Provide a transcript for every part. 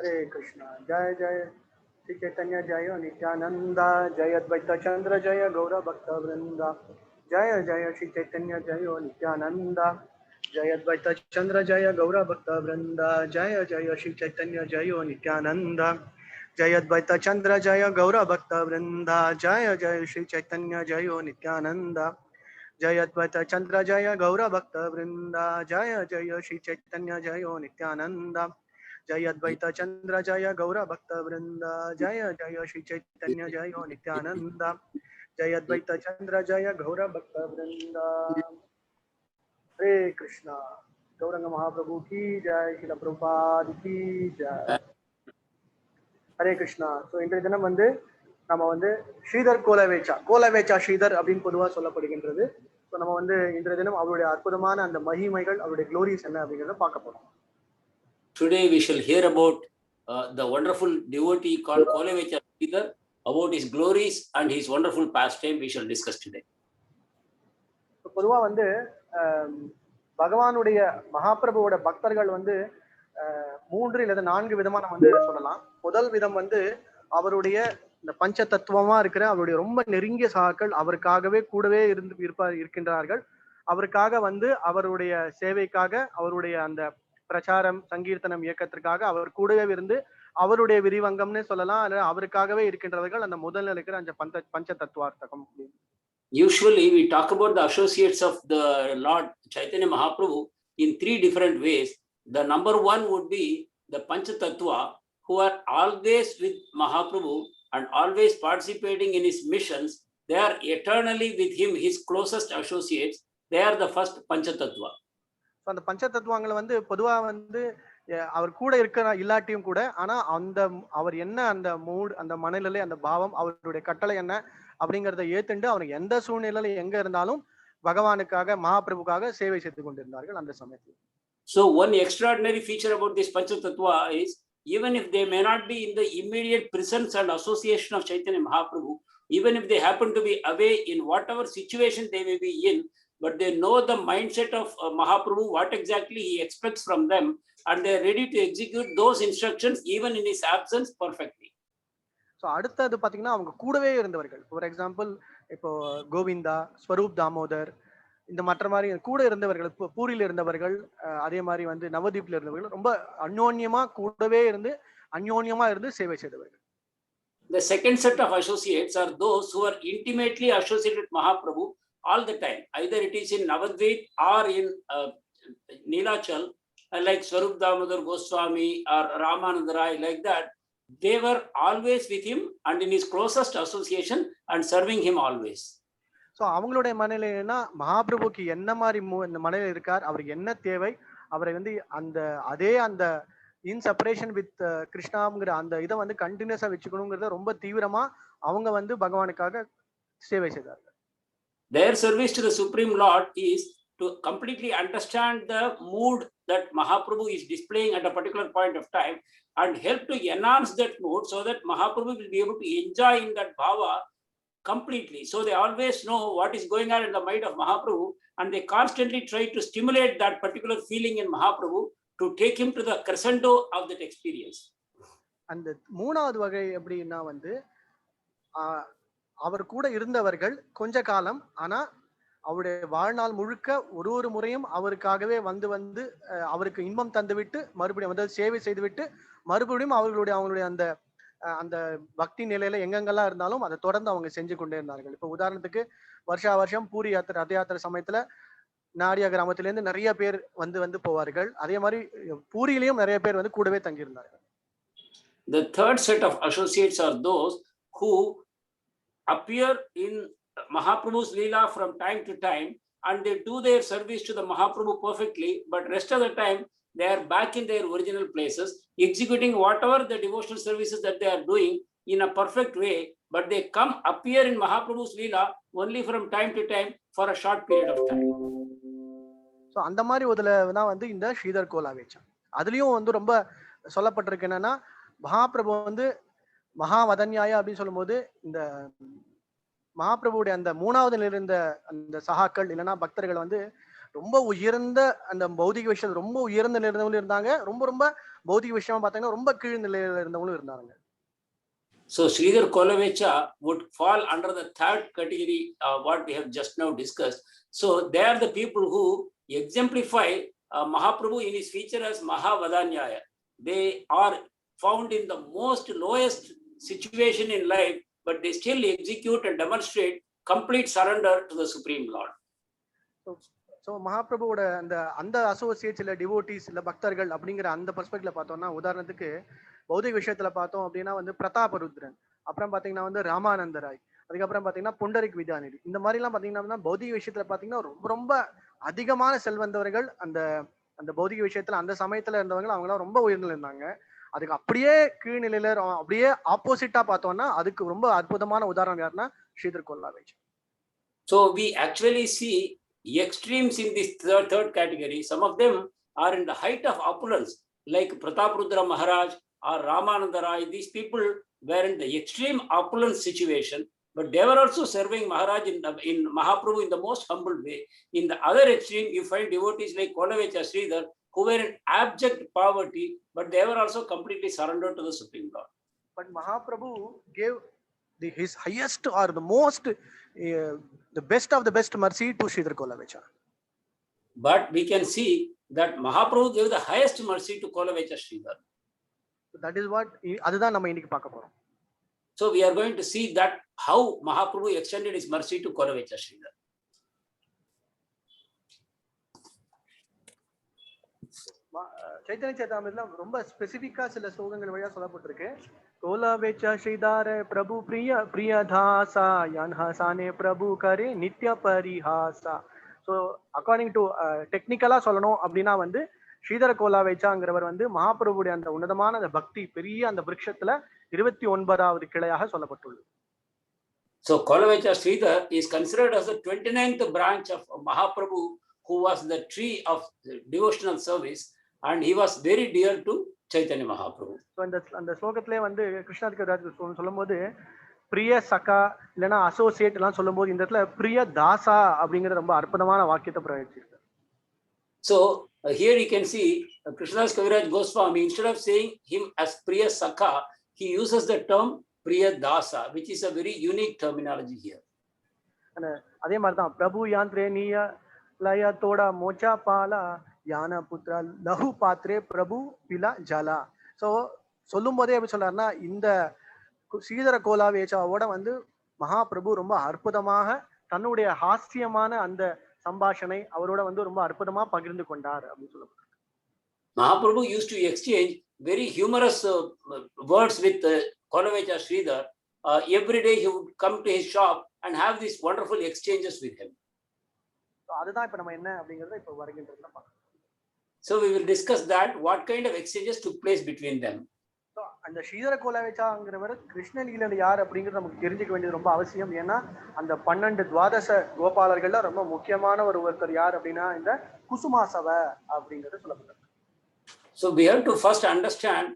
हरे कृष्णा। जय जय श्री चैतन्य जय नित्यानंदा, जय अद्वैत चंद्र जय गौर भक्त वृंदा। जय जय श्री चैतन्य जय नित्यानंदा, जय अद्वैत चंद्र जय गौर भक्त वृंदा। जय जय श्री चैतन्य जय नित्यानंदा, जय अद्वैत चंद्र जय गौर भक्त वृंदा। जय जय श्री चैतन्य जय नित्यानंदा, जय अद्वैत चंद्र जय गौर भक्त वृंदा। जय जय श्री चैतन्य जय नित्यानंदा, जय अद्वैत चंद्र जय गौर भक्त वृंदा। जय जय श्री चैतन्य जय नित्यानंदा, जय अद्वैत चंद्र जय गौर भक्त वृंदा। हरे कृष्णा। गौरंग महाप्रभु की जय, श्रील प्रभुपाद की जय। हरे कृष्णा. ஸோ இன்றைய தினம் நம்ம ஸ்ரீதர் கோலவேச்சா ஸ்ரீதர் அப்படின்னு பொதுவாக சொல்லப்படுகின்றது. ஸோ நம்ம இன்றைய தினம் அவருடைய அற்புதமான அந்த மகிமைகள், அவருடைய க்ளோரிஸ் என்ன அப்படிங்கிறத பார்க்க போறோம். Today we shall hear about the wonderful devotee called Kolevecha Sridhar, about his glories and his wonderful pastime we shall discuss today. பொதுவா பகவானுடைய மகாபிரபுவோட பக்தர்கள் 3 அல்லது 4 விதமா நம்ம சொல்லலாம். முதல் விதம் அவருடைய இந்த பஞ்ச தத்துவமா இருக்கிற அவருடைய ரொம்ப நெருங்கிய சகாக்கள் அவருக்காகவே கூடவே இருக்கின்றார்கள். அவருக்காக அவருடைய சேவைக்காக, அவருடைய அந்த பிரச்சாரம் சங்கீர்த்தனம் இயக்கத்திற்காக அவர் கூடவே இருந்து அவருடைய விரிவங்கம்னு சொல்லலாம். அவருக்காகவே இருக்கின்றவர்கள் அந்த முதல்ல இருக்கிற அந்த பஞ்ச தத்துவார்த்தகம். Usually we talk about the associates of the Lord Chaitanya Mahaprabhu in 3 different ways. The number 1 would be the Pancha Tattva, who are always with Mahaprabhu and always participating in his missions. They are eternally with him, his closest associates. They are the first Pancha Tattva. அந்த பஞ்ச தத்துவங்களை பொதுவா அவர் கூட இல்லாட்டியும் கூட, ஆனா அவர் என்ன அந்த மூட், அந்த மனநிலை, அந்த பாவம், அவருடைய கட்டளை என்ன அப்படிங்கறத ஏத்துண்டு அவனுக்கு எந்த சூழ்நிலையில எங்க இருந்தாலும் பகவானுக்காக மகாபிரபுக்காக சேவை செய்து கொண்டிருந்தார்கள் அந்த சமயத்தில். So one extraordinary feature about this Pancha Tattva is, even if they may not be in the immediate presence and association of Chaitanya Mahaprabhu, even if they happen to be away in whatever situation they may be in, but they know the mindset of Mahaprabhu, what exactly he expects from them, and they are ready to execute those instructions even in his absence perfectly. So அடுத்தது பாத்தீங்கன்னா அவங்க கூடவே இருந்தவர்கள். For example இப்போ கோவிந்தா, ஸ்வரூப் தாமோதர், இந்த மற்ற மாதிரி கூட இருந்தவர்கள், பூரியில இருந்தவர்கள், அதே மாதிரி நவதீப்ல இருந்தவர்கள் ரொம்ப அந்யோன்யமா கூடவே இருந்து அந்யோன்யமா இருந்து சேவை செய்தவர்கள். The second set of associates are those who are intimately associated with Mahaprabhu all the time. Either it is in Navadvip or in Nilachal, like Swarup Damodar Goswami or Ramananda Rai, like that. They were always with him and in his closest association and serving him always. So அவங்களுடைய மனநிலை என்ன, மகாபிரபுக்கு என்ன மாதிரி இந்த மனநிலை இருக்கார், அவருக்கு என்ன தேவை, அவரை அந்த அதே அந்த இன் செப்பரேஷன் வித் கிருஷ்ணாங்கிற அந்த இதை கண்டினியூஸா வச்சுக்கணுங்கிறத ரொம்ப தீவிரமா அவங்க பகவானுக்காக சேவை செய்தார்கள். Their service to the Supreme Lord is to completely understand the mood that Mahaprabhu is displaying at a particular point of time and help to enhance that mood so that Mahaprabhu will be able to enjoy in that bhava completely. So they always know what is going on in the mind of Mahaprabhu, and they constantly try to stimulate that particular feeling in Mahaprabhu to take him to the crescendo of that experience. And மூணாவது வகை எப்படின்னா அவர் கூட இருந்தவர்கள் கொஞ்ச காலம், ஆனா அவருடைய வாழ்நாள் முழுக்க ஒரு முறையும் அவருக்காகவே வந்து அவருக்கு இன்பம் தந்துவிட்டு மறுபடியும் சேவை செய்துவிட்டு மறுபடியும் அவங்களுடைய அந்த அந்த பக்தி நிலையில எங்கெங்கெல்லாம் இருந்தாலும் அதை தொடர்ந்து அவங்க செஞ்சு கொண்டே இருந்தார்கள். இப்ப உதாரணத்துக்கு வருஷா வருஷம் பூரி ரத யாத்திரை சமயத்துல நாடியா கிராமத்துல இருந்து நிறைய பேர் வந்து போவார்கள். அதே மாதிரி பூரியிலையும் நிறைய பேர் கூடவே தங்கியிருந்தார்கள். The third set of associates are those who appear in Mahaprabhu's Leela from time to time, and they do their service to the Mahaprabhu perfectly, but rest of the time they are back in their original places, executing whatever the devotional services that they are doing in a perfect way, but they come appear in Mahaprabhu's Leela only from time to time for a short period of time. So அந்த மாதிரி ஒருல இந்த ஸ்ரீதர் கோலாவேச்சா அதுலயும் ரொம்ப சொல்லப்பட்டிருக்கு என்னன்னா, மகாபிரபு மகாவதன்யாய அப்படின்னு சொல்லும்போது இந்த மகாபிரபுடைய அந்த 3வது நிலையில இருந்த அந்த சகாக்கள் இல்லைன்னா பக்தர்கள் ரொம்ப உயர்ந்த அந்த பௌதிக விஷயம் ரொம்ப உயர்ந்த நிலையில இருந்தாங்க, ரொம்ப ரொம்ப பௌதிக விஷயமா பார்த்தீங்கன்னா ரொம்ப கீழ் நிலையில இருந்தவங்களும் இருந்தாங்க. So Sridhar Kolavecha would fall under the third category, what we have just now discussed. So they are the people who exemplify Mahaprabhu in his feature as Mahavadanyaya. They are found in the most lowest situation in life, but they still execute and demonstrate complete surrender to the Supreme Lord. So மகாபிரபுவோட அந்த அந்த Associates இல்லை devotees இல்லை பக்தர்கள் அப்படிங்கிற அந்த பெர்ஸ்பெக்டிவ்ல பார்த்தோம்னா, உதாரணத்துக்கு பௌதிக விஷயத்துல பார்த்தோம் அப்படின்னா வந்து பிரதாபருத்ரன், அப்புறம் பார்த்தீங்கன்னா வந்து ராமானந்த ராய், அதுக்கப்புறம் பார்த்தீங்கன்னா புண்டரிக் வித்யாநிதி, இந்த மாதிரிலாம் பார்த்தீங்கன்னா பௌதிக விஷயத்துல பார்த்தீங்கன்னா ரொம்ப ரொம்ப அதிகமான செல்வந்தவர்கள். அந்த அந்த பௌதிக விஷயத்துல அந்த சமயத்துல இருந்தவங்க அவங்களாம் ரொம்ப உயர்நிலை இருந்தாங்க. அதுக்கு அப்படியே கீழ்நிலையில அப்படியே ஆப்போசிட்டா பார்த்தோம்னா அதுக்கு ரொம்ப அற்புதமான உதாரணம் யாருன்னா Sridhar கொல்லாவேஜ். So we actually see extremes in this third category. Some of them are in the height of opulence, like Prataprudra Maharaj or Ramananda Rai. These people were in the extreme opulence situation, but they were also serving Maharaj in Mahaprabhu in the most humble way. In the other extreme, you find devotees like Kolavecha Sridhar, who were in abject poverty, but they were also completely surrendered to the Supreme Lord. But Mahaprabhu gave his highest or the most the best of the best mercy to Sridhar Kolavecha. But we can see that Mahaprabhu gave the highest mercy to Kolavecha Sridhar. So that is what அதுதான் நம்ம இன்னைக்கு பார்க்க போறோம். So we are going to see that how Mahaprabhu extended his mercy to Kolavecha Sridhar. Chaitanya சேதாமிரத்துல ரொம்ப ஸ்பெசிபிக்கா சில ஸ்லோகங்கள் வழியா சொல்லப்பட்டிருக்கு. கோலவேச்ச ஸ்ரீதார பிரபு பிரிய பிரியதாசா யன்ஹசானே பிரபு கரே நித்ய பரிஹாசா. ஸோ அக்கார்டிங் டு டெக்னிக்கலா சொல்லணும் அப்படின்னா வந்து ஸ்ரீதர கோலாவேச்சாங்கிறவர் வந்து மகாபிரபுடைய அந்த உன்னதமான அந்த பக்தி பெரிய அந்த விருட்சத்துல 29வது கிளையாக சொல்லப்பட்டுள்ளது. So Kolavecha Sridhar is considered as the 29th branch of Mahaprabhu, who was the tree of devotional service, and he was very dear to Chaitanya Mahaprabhu. So அந்த ஸ்லோகத்திலே வந்து கிருஷ்ணாதிகராஜ் சொல்லும்போது பிரிய சகா இல்லைன்னா அசோசியேட் எல்லாம் சொல்லும்போது இந்த இடத்துல பிரிய தாசா அப்படிங்கிற ரொம்ப அற்புதமான வாக்கியத்தை பிரயோகிச்சிருக்கு. So here you can see Krishnadas Kaviraj Goswami, instead of saying him as Priya Sakha, he uses the term Priya Dasa, which is a very unique terminology here. அதே மாதிரிதான் பிரபு யாந்திரே நீய லயத்தோட மோச்சா பாலா யான புத்ரா லஹு பாத்ரே பிரபு பிலா ஜலா. ஸோ சொல்லும் போதே எப்படி சொல்றாருன்னா இந்த ஸ்ரீதர கோலாவேச்சாவோட வந்து மகாபிரபு ரொம்ப அற்புதமாக தன்னுடைய ஹாஸ்யமான அந்த சம்பாஷணை அவரோட வந்து ரொம்ப அற்புதமா பகிர்ந்து கொண்டார் அப்படின்னு சொல்லப்படுது. Mahaprabhu used to exchange very humorous words with Kolavecha Sridhar. Every day he would come to his shop and have these wonderful exchanges with him. அதுதான் இப்ப நம்ம என்ன அப்படிங்கறத இப்ப வருகின்றதுல பார்க்கலாம். So we will discuss that, what kind of exchanges took place between them. அந்த ஸ்ரீதர கோலாவேச்சாங்கிறவர் கிருஷ்ணலீலன் யார் அப்படிங்கிறது நமக்கு தெரிஞ்சுக்க வேண்டியது ரொம்ப அவசியம். ஏன்னா அந்த 12 துவாதச கோபாலர்கள்ல ரொம்ப முக்கியமான ஒருத்தர் யார் அப்படின்னா இந்த குசுமாசவ அப்படிங்கிறது சொல்லப்படுது. So we have to first understand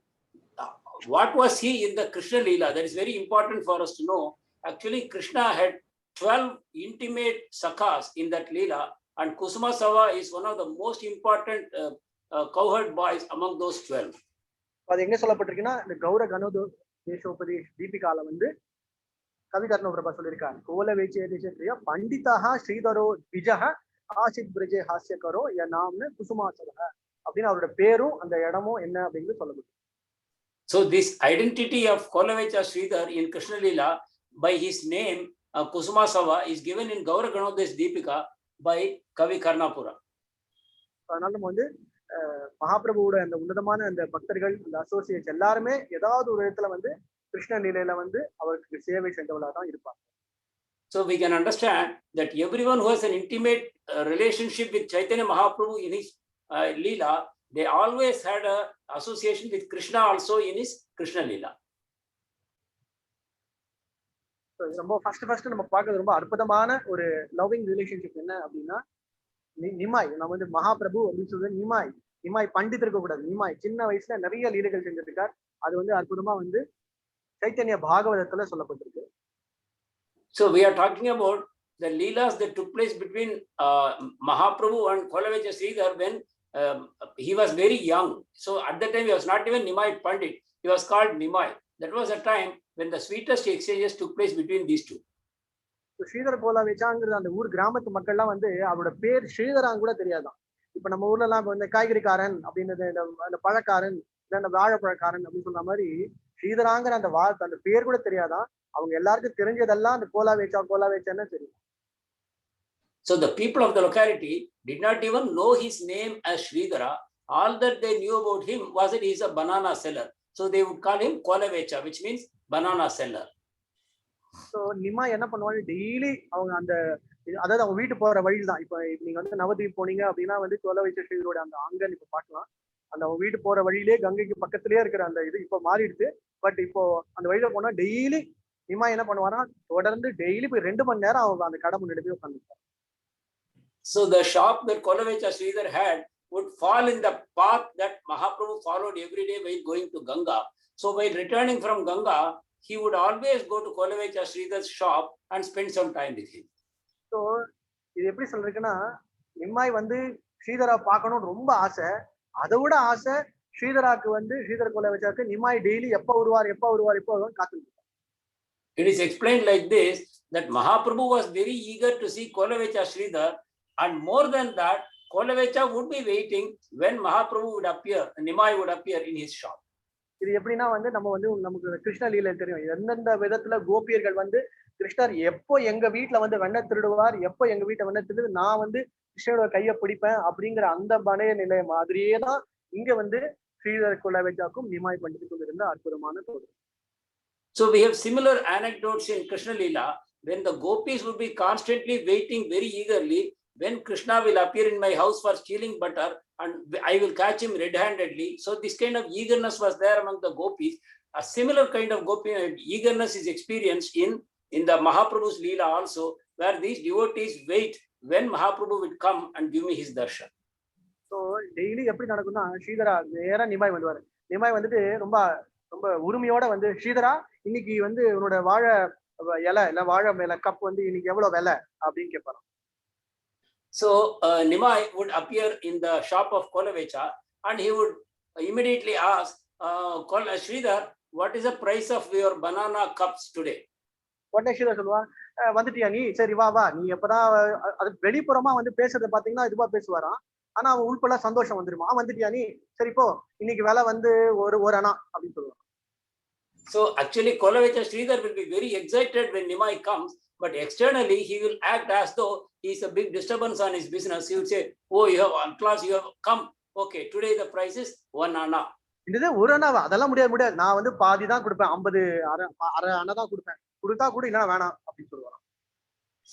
what was he in the Krishna Leela. That is very important for us to know. Actually, Krishna had 12 intimate sakhas in that Leela, and Kusumasava is one of the most important cowherd boys among those 12. அது எங்க சொல்லப்பட்டிருக்குன்னா இந்த கௌர கனோதோ தேசோபதி தீபிகால வந்து கவிகர்ண பிரபா சொல்லியிருக்காரு. கோலவேச்சிய தேசத்திய பண்டிதா ஸ்ரீதரோ விஜக ஆசித் பிரஜே ஹாஸ்யகரோ என் நாம்னு குசுமாசவ அப்படின்னு அவரோட பேரும் அந்த இடமும் என்ன அப்படிங்கிறது சொல்லப்படும். So this identity of Kolavecha Sridhar in Krishna Leela by his name Kusumasava is given in Gaura Ganodesh Deepika by Kavi Karnapura. அதனால நம்ம வந்து மகாபிரபுவோட அந்த உன்னதமான அந்த பக்தர்கள் அந்த அசோசியேட்ஸ் எல்லாருமே ஏதாவது ஒரு இடத்துல வந்து கிருஷ்ண நிலையில வந்து அவருக்கு சேவை செஞ்சவளா தான் இருப்பாங்க. So we can understand that everyone who has an intimate relationship with Chaitanya Mahaprabhu in his Leela, they always had a association with Krishna also in his Krishna Leela. ரொம்ப ஃபர்ஸ்ட் நம்ம பார்க்கறது ரொம்ப அற்புதமான ஒரு லவ்விங் ரிலேஷன்ஷிப் என்ன அப்படின்னா நிமாய். நம்ம வந்து மகாபிரபு அப்படின்னு சொல்றது நிமாய் பண்டித் இருக்க கூடாது. நிமாய் சின்ன வயசுல நிறைய லீலைகள் செஞ்சிருக்கார். அது வந்து அற்புதமா வந்து சைத்தன்ய பாகவதத்துல சொல்லப்பட்டிருக்கு. So we are talking about the leelas that took place between Mahaprabhu and Kolavecha Sridhar when he was very young. So at that time he was not even Nimai Pandit, he was called Nimai. That was a time when the sweetest exchanges took place between these two. Sridhara கோலாவேச்சாங்கிறது அந்த ஊர் கிராமத்து மக்கள்லாம் வந்து அவரோட பேர் ஸ்ரீதரான்னு கூட தெரியாதான். இப்ப நம்ம ஊர்ல எல்லாம் இந்த காய்கறிக்காரன் அப்படின்னு அந்த பழக்காரன் அந்த வாழைப்பழக்காரன் அப்படின்னு சொன்ன மாதிரி ஸ்ரீதராங்கிற அந்த அந்த பேர் கூட தெரியாதான். அவங்க எல்லாருக்கும் தெரிஞ்சதெல்லாம் அந்த கோலாவேச்சான்னு தெரியும். So the people of the locality did not even know his name as Sridhara. All that they knew about him was that he is a banana seller. So they would call him Kolavecha, which means banana seller. So நிமா என்ன பண்ணுவாங்க, daily அவங்க அந்த அதாவது அவங்க வீட்டு போற வழியில் தான். இப்ப நீங்க வந்து நவதீப் போனீங்க அப்படின்னா வந்து கோலவேச்ச ஸ்ரீதரோட அந்த அங்கன் இப்ப பார்க்கலாம். அந்த அவங்க வீட்டு போற வழியிலே கங்கைக்கு பக்கத்திலேயே இருக்கிற அந்த இது இப்ப மாறிடுது. பட் இப்போ அந்த வழியில போனா டெய்லி நிமா என்ன பண்ணுவாரா, தொடர்ந்து டெய்லி போய் 2 மணி நேரம் அவங்க அந்த கடை முன்னாடி போய் உட்காந்துருப்பாங்க. So the shop that Kolavecha Sridhar had would fall in the path that Mahaprabhu followed every day while going to Ganga. So while returning from Ganga, he would always go to Kolavecha Sridhar's shop and spend some time with him. So இது எப்படி சொல்றதுன்னா, நிம்மாய் வந்து ஸ்ரீதரா பார்க்கணும்னு ரொம்ப ஆசை. அதை விட ஆசை ஸ்ரீதராக்கு வந்து ஸ்ரீதர கோலாவேச்சாக்கு நிம்மாய் டெய்லி எப்ப வருவார் காத்துட்டு. It is explained like this, that Mahaprabhu was very eager to see Kolavecha Sridhar, and more than that, Kolavecha would be waiting when Mahaprabhu would appear, Nimai would appear in his shop. இது எப்படின்னா வந்து நம்ம வந்து நமக்கு கிருஷ்ண லீலை தெரியும். எந்தெந்த விதத்துல கோபியர்கள் வந்து கிருஷ்ணர் எப்போ எங்க வீட்டுல வந்து வெண்ண திருடுவார், எப்போ எங்க வீட்டை வெண்ண திருடு நான் வந்து கிருஷ்ணரோட கையை பிடிப்பேன் அப்படிங்கிற அந்த பணைய நிலை மாதிரியே தான் இங்க வந்து ஸ்ரீதர கோலாவேச்சாக்கும் நிமாய் பண்டித்துக்கும் இருந்த அற்புதமான தோழர். So we have similar anecdotes in Krishna Leela, when the gopis would be constantly waiting very eagerly when Krishna will appear in my house for stealing butter and I will catch him red-handedly. So this kind of eagerness was there among the gopis. A similar kind of gopi eagerness is experienced in the Mahaprabhu's Leela also, where these devotees wait when Mahaprabhu will come and give me his darshan. So daily எப்படி நடக்கும்னா, ஸ்ரீதரா நேரா நிமாய் வந்துவாரு. நிமாய் வந்துட்டு ரொம்ப ரொம்ப உரிமையோட வந்து, ஸ்ரீதரா இன்னைக்கு வந்து உன்னோட வாழை இலை இல்ல வாழை மேல கப் வந்து இன்னைக்கு எவ்வளவு விலை அப்படின்னு கேட்பாரு. So Nimai would appear in the shop of Kolavecha and he would immediately ask, Sridhar, what is the price of your banana cups today? உடனே ஸ்ரீதர் சொல்லுவா, வந்துட்டியா நீ, சரி வா வா, நீ எப்பதான் அது வெளிப்புறமா வந்து பேசுறத பாத்தீங்கன்னா இதுவா பேசுவாராம். ஆனா அவன் உள்பட சந்தோஷம் வந்துருமா, வந்துட்டியா நீ, சரி போ இன்னைக்கு விலை வந்து ஒரு அணா அப்படின்னு சொல்லுவான். So actually Kolavecha Sridhar will be very excited when Nimai comes, but externally he will act as though he is a big disturbance on his business. He will say, oh, you have one class, you have come, okay, today the price is 1 anna. இது ஒரு அண்ணாவா, அதெல்லாம் முடியாது, நான் வந்து பாதி தான் கொடுப்பேன், 50 அரை அண்ணா தான் கொடுப்பேன், கொடுத்தா கூட இல்லைன்னா வேணாம் அப்படின்னு சொல்லுவாங்க.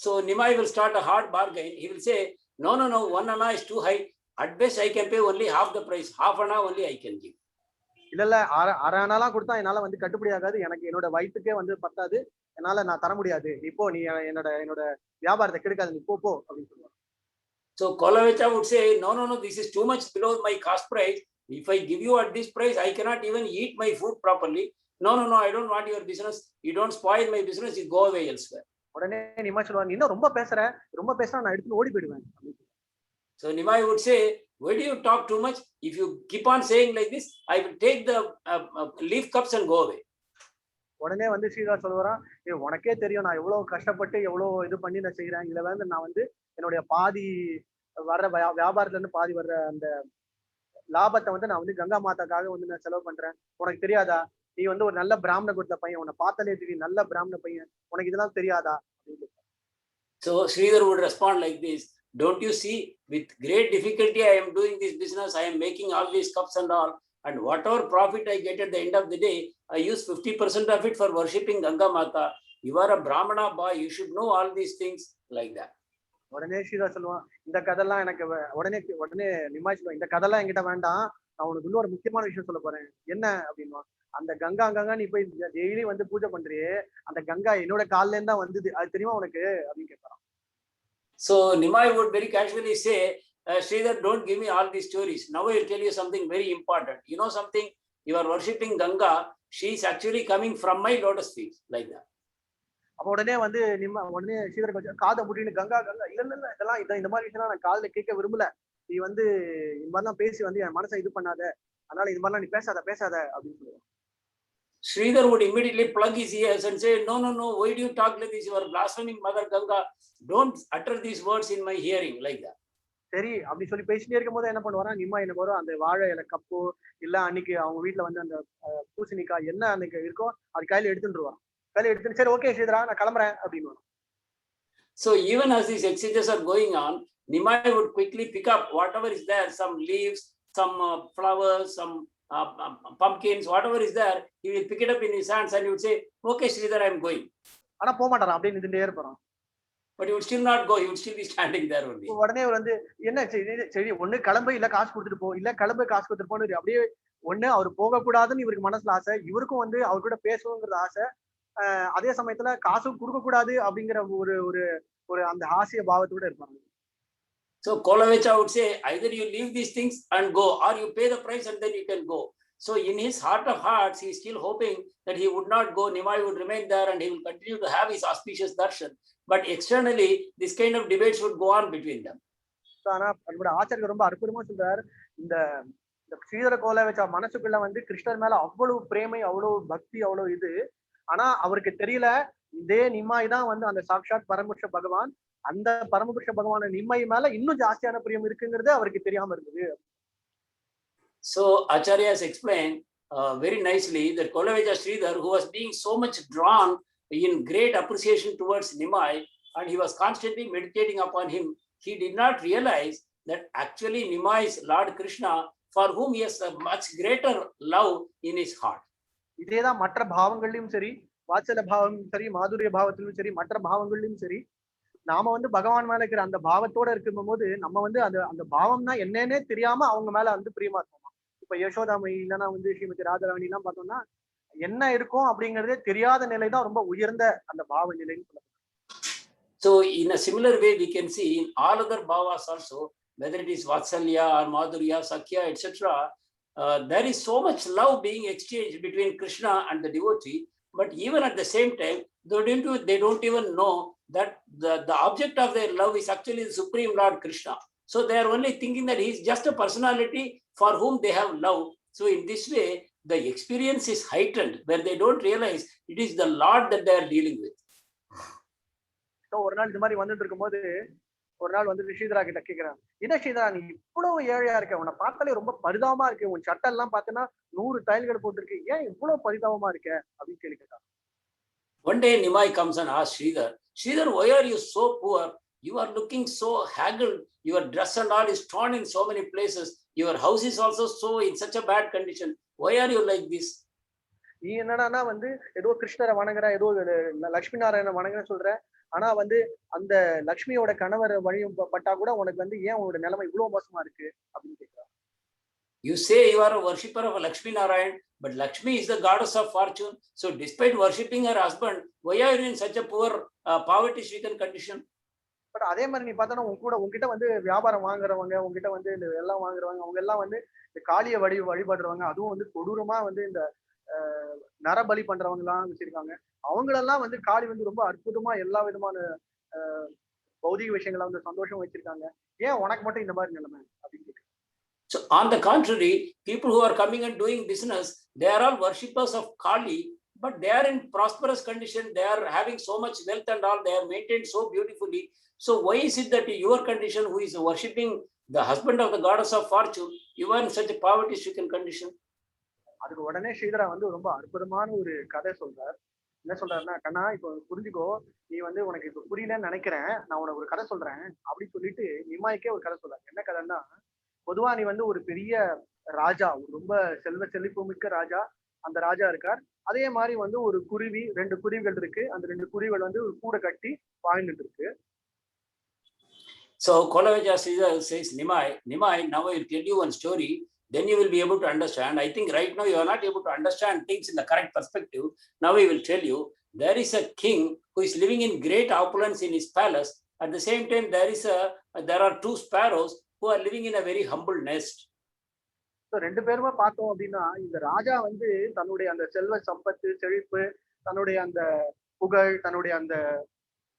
So Nimai will start a hard bargain. He will say, no, 1 anna is too high. At best I can pay only half the price, half anna only I can give. இல்ல அரை அண்ணாலாம் கொடுத்தா என்னால வந்து கட்டுப்படி ஆகாது, எனக்கு என்னோட வயிற்றுக்கே வந்து பத்தாது, என்னால நான் தர முடியாது, இப்போ நீ என்னோட வியாபாரத்தை கெடுக்காது, நீ போ அப்படின்னு சொல்லுவாங்க. So Kolavecha would say, no, this is too much below my cost price. If I give you at this price, I cannot even eat my food properly. No, I don't want your business. You don't spoil my business. You go away elsewhere. உடனே நிமாய் சொல்லுவாங்க, நீ இன்னும் ரொம்ப பேசுறா நான் எடுத்து ஓடி போயிடுவேன். So Nimai would say, why do you talk too much? If you keep on saying like this, I will take the leaf cups and go away. உடனே வந்து ஸ்ரீதர் சொல்லுவாராம், உனக்கே தெரியும் நான் எவ்வளவு கஷ்டப்பட்டு எவ்வளவு இது பண்ணி நான் செய்யறேன், இதுல வந்து நான் வந்து என்னுடைய பாதி வர்ற வியாபாரத்துல இருந்து பாதி வர்ற அந்த லாபத்தை வந்து நான் வந்து கங்கா மாதாக்காக வந்து நான் செலவு பண்றேன், உனக்கு தெரியாதா, நீ வந்து ஒரு நல்ல பிராமண குலத்துல பையன், உன்னை பார்த்தாலே தெரியும் நல்ல பிராமண பையன், உனக்கு இதெல்லாம் தெரியாதா அப்படின்னு. So Sridhar would respond like this, don't you see, with great difficulty I am doing this business, I am making all these cups and all, and whatever profit I get at the end of the day, I use 50% of it for worshipping Ganga Mata. You are a Brahmana boy, you should know all these things, like that. உடனே ஸ்ரீதர் சொல்லுவான், இந்த கதெல்லாம் எனக்கு உடனே நிமாய் சொல்லுவான், இந்த கதெல்லாம் என்கிட்ட வேண்டாம், நான் உனக்கு இன்னொரு முக்கியமான விஷயம் சொல்ல போறேன், என்ன அப்படின்னா, அந்த கங்கா நீ போய் டெய்லி வந்து பூஜை பண்றியே, அந்த கங்கா என்னோட கால்ல இருந்தா வந்தது, அது தெரியுமா உனக்கு அப்படின்னு கேட்பாராம். So Nimai would very casually say, Sridhar, don't give me all these stories. Now I will tell you something very important. You know something? You are worshipping Ganga. She is actually coming from my lotus feet, like that. அப்ப உடனே வந்து உடனே ஸ்ரீதர் கொஞ்சம் காதை முடின்னு கங்கா கங்கா இல்ல இல்ல இல்ல இதெல்லாம் இந்த மாதிரி விஷயம் நான் காதுல கேட்க விரும்பல. நீ வந்து இந்த மாதிரிலாம் பேசி வந்து என் மனசை இது பண்ணாத. அதனால இது மாதிரிலாம் நீ பேசாத அப்படின்னு சொல்லுவாங்க. Sridhar would immediately plug his ears and say, no, no, no, why do you talk like this? You are blaspheming Mother Ganga. Don't utter these words in my hearing, like that. சரி அப்படி சொல்லி பேசிட்டே இருக்கும்போது என்ன பண்ணுவாரா, நிம்மா என்ன வரும் அந்த வாழை இலை கப்போ இல்ல அன்னைக்கு அவங்க வீட்டுல வந்து அந்த பூசணிக்காய் என்ன அன்னைக்கு இருக்கோ அது கையில எடுத்துருவான். கையில எடுத்துட்டு சரி ஓகே ஸ்ரீதரா நான் கிளம்புறேன் அப்படின்னு. So even as these exchanges are going on, Nimai would quickly pick up whatever is there, some leaves, some flowers, some pumpkins, whatever is there, he will pick it up in his hands and he would say, okay, Sridhar, I'm going. ஆனா போக மாட்டாராம், அப்படியே நின்றுட்டே இருப்பாராம். But he would still not go, he would still be standing there only. உடனே அவர் வந்து என்ன சரி ஒண்ணு கிளம்பு இல்ல காசு கொடுத்துட்டு போ, இல்ல கிளம்பு காசு கொடுத்துட்டு போன்னு அப்படியே ஒண்ணு அவர் போக கூடாதுன்னு இவருக்கு மனசுல ஆசை, இவருக்கும் வந்து அவர் கூட பேசணுங்கிறது ஆசை. அதே சமயத்துல காசும் கொடுக்க கூடாது அப்படிங்கிற ஒரு ஒரு ஒரு அந்த ஆசைய பாவத்தோட இருப்பாங்க. So Kolavecha would say, either you leave these things and go, or you pay the price and then you can go. So in his heart of hearts, he is still hoping that he would not go, Nimai would remain there and he will continue to have his auspicious darshan. But externally, this kind of debates would go on between them. ஆனா நம்மளோட ஆச்சாரியர் ரொம்ப அற்புதமா சொல்றாரு, இந்த ஸ்ரீதர கோலவேச்சா மனசுக்குள்ள வந்து கிருஷ்ணர் மேல அவ்வளவு பிரேமை, அவ்வளவு பக்தி, அவ்வளவு இது. ஆனா அவருக்கு தெரியல இதே நிம்மாய் தான் வந்து அந்த சாக்ஷாத் பரமபுருஷ பகவான், அந்த பரமபுருஷ பகவான நிம்மாய் மேல இன்னும் ஜாஸ்தியான பிரியம் இருக்குங்கிறது அவருக்கு தெரியாம இருந்தது. So Acharya has explained very nicely that Kolavecha Sridhar, who was being so much drawn in great appreciation towards Nimai, and he was constantly meditating upon him, he did not realize that actually Nimai is Lord Krishna, for whom he has a much greater love in his heart. இதேதான் மற்ற பாவங்கள்லயும் சரி, வாத்சல பாவம் சரி, மாதுரிய பாவத்திலும் சரி, மற்ற பாவங்கள்லயும் சரி, நாம வந்து பகவான் மேல இருக்கிற அந்த பாவத்தோட இருக்கும் போது நம்ம வந்து அந்த அந்த பாவம்னா என்னன்னே தெரியாம அவங்க மேல வந்து பிரியமா இருப்போம். இப்ப யசோதாமை இல்லைன்னா வந்து ஸ்ரீமதி ராஜராணி எல்லாம் பார்த்தோம்னா என்ன இருக்கும் அப்படிங்கறதே தெரியாத நிலைதான் ரொம்ப உயர்ந்த அந்த பாவ நிலைன்னு சொல்லலாம். So in a similar way, we can see in all other bhavas also, whether it is Vatsalya or Madhurya, Sakhya, etc., there is so much love being exchanged between Krishna and the devotee, but even at the same time, they don't even know that the object of their love is actually the Supreme Lord Krishna. So they are only thinking that he is just a personality for whom they have love. So in this way, the experience is heightened, where they don't realize it is the Lord that they are dealing with. So ஒரு நாள் இது மாதிரி வந்துட்டு இருக்கும்போது ஒரு நாள் வந்து ஸ்ரீதரா கிட்ட கேட்கிறேன், என்ன ஸ்ரீதரா நீ இவ்வளவு ஏழையா இருக்க, உன்னை பார்த்தாலே ரொம்ப பரிதாபமா இருக்கு, உன் சட்டை எல்லாம் பார்த்தனா 100 டைல்கள் போட்டிருக்கு, ஏன் இவ்வளவு பரிதாபமா இருக்க அப்படின்னு கேள்வி கேட்டான். One day Nimai comes and asks Sridhar, Sridhar, why are you so poor? You are looking so haggard. Your dress and all is torn in so many places. Your house is also so in such a bad condition. Why are you like this? நீ என்னடானா வந்து ஏதோ கிருஷ்ணரை வணங்குற, ஏதோ லட்சுமி நாராயண வணங்குற சொல்ற, ஆனா வந்து அந்த லட்சுமியோட கணவர் வழியும் பட்டா கூட உனக்கு வந்து ஏன் உன்னோட நிலைமை இவ்வளவு மோசமா இருக்கு அப்படின்னு கேட்கிறான். You say you are a worshipper of Lakshmi Narayan, but Lakshmi is the goddess of fortune. So despite worshipping her husband, why are you in such a poor, poverty-stricken condition? But அதே மாதிரி நீ பார்த்தனா உங்ககிட்ட வந்து வியாபாரம் வாங்குறவங்க, உங்ககிட்ட வந்து இந்த எல்லாம் வாங்குறவங்க, அவங்க எல்லாம் வந்து இந்த காளிய வழிபடுறவங்க, அதுவும் வந்து கொடூரமா வந்து இந்த நரபலி பண்றவங்க எல்லாம் வச்சிருக்காங்க. அவங்களெல்லாம் வந்து காளி வந்து ரொம்ப அற்புதமா எல்லா விதமான பௌதிக விஷயங்களை வந்து சந்தோஷம் வச்சிருக்காங்க, ஏன் உனக்கு மட்டும் இந்த மாதிரி நிலைமை அப்படின்னு கேட்குறேன். So on the contrary, people who are coming and doing business, they are all worshippers of Kali, but they are in prosperous condition, they are having so much wealth and all, they are maintained so beautifully. So why is it that your condition, who is worshipping the husband of the goddess of fortune, you are in such a poverty-stricken condition? அதுக்கு உடனே ஸ்ரீதரா வந்து ரொம்ப அற்புதமான ஒரு கதை சொல்றார். என்ன சொல்றாருன்னா, கண்ணா இப்போ புரிஞ்சுக்கோ, நீ வந்து உனக்கு இப்ப புரியலன்னு நினைக்கிறேன், நான் உனக்கு ஒரு கதை சொல்றேன் அப்படின்னு சொல்லிட்டு நிம்மாய்க்கே ஒரு கதை சொல்றாரு. என்ன கதைன்னா, பொதுவா நீ வந்து ஒரு பெரிய ராஜா, ரொம்ப செழிப்பு மிக்க ராஜா, அந்த ராஜா இருக்கார். அதே மாதிரி வந்து ஒரு குருவி, 2 குருவிகள் இருக்கு, அந்த 2 குருவிகள் வந்து ஒரு கூடை கட்டி வாழ்ந்துட்டு இருக்கு. So Kolavecha says, Nimai, now I will tell you one story, then you will be able to understand. I think right now you are not able to understand things in the correct perspective. Now I will tell you, there is a king who is living in great opulence in his palace. At the same time, there are 2 sparrows who are living in a very humble nest. So 2 பேருமே பார்த்தோம் அப்படின்னா, இந்த ராஜா வந்து தன்னுடைய அந்த செல்வ சம்பத்து, செழிப்பு, தன்னுடைய அந்த புகழ், தன்னுடைய அந்த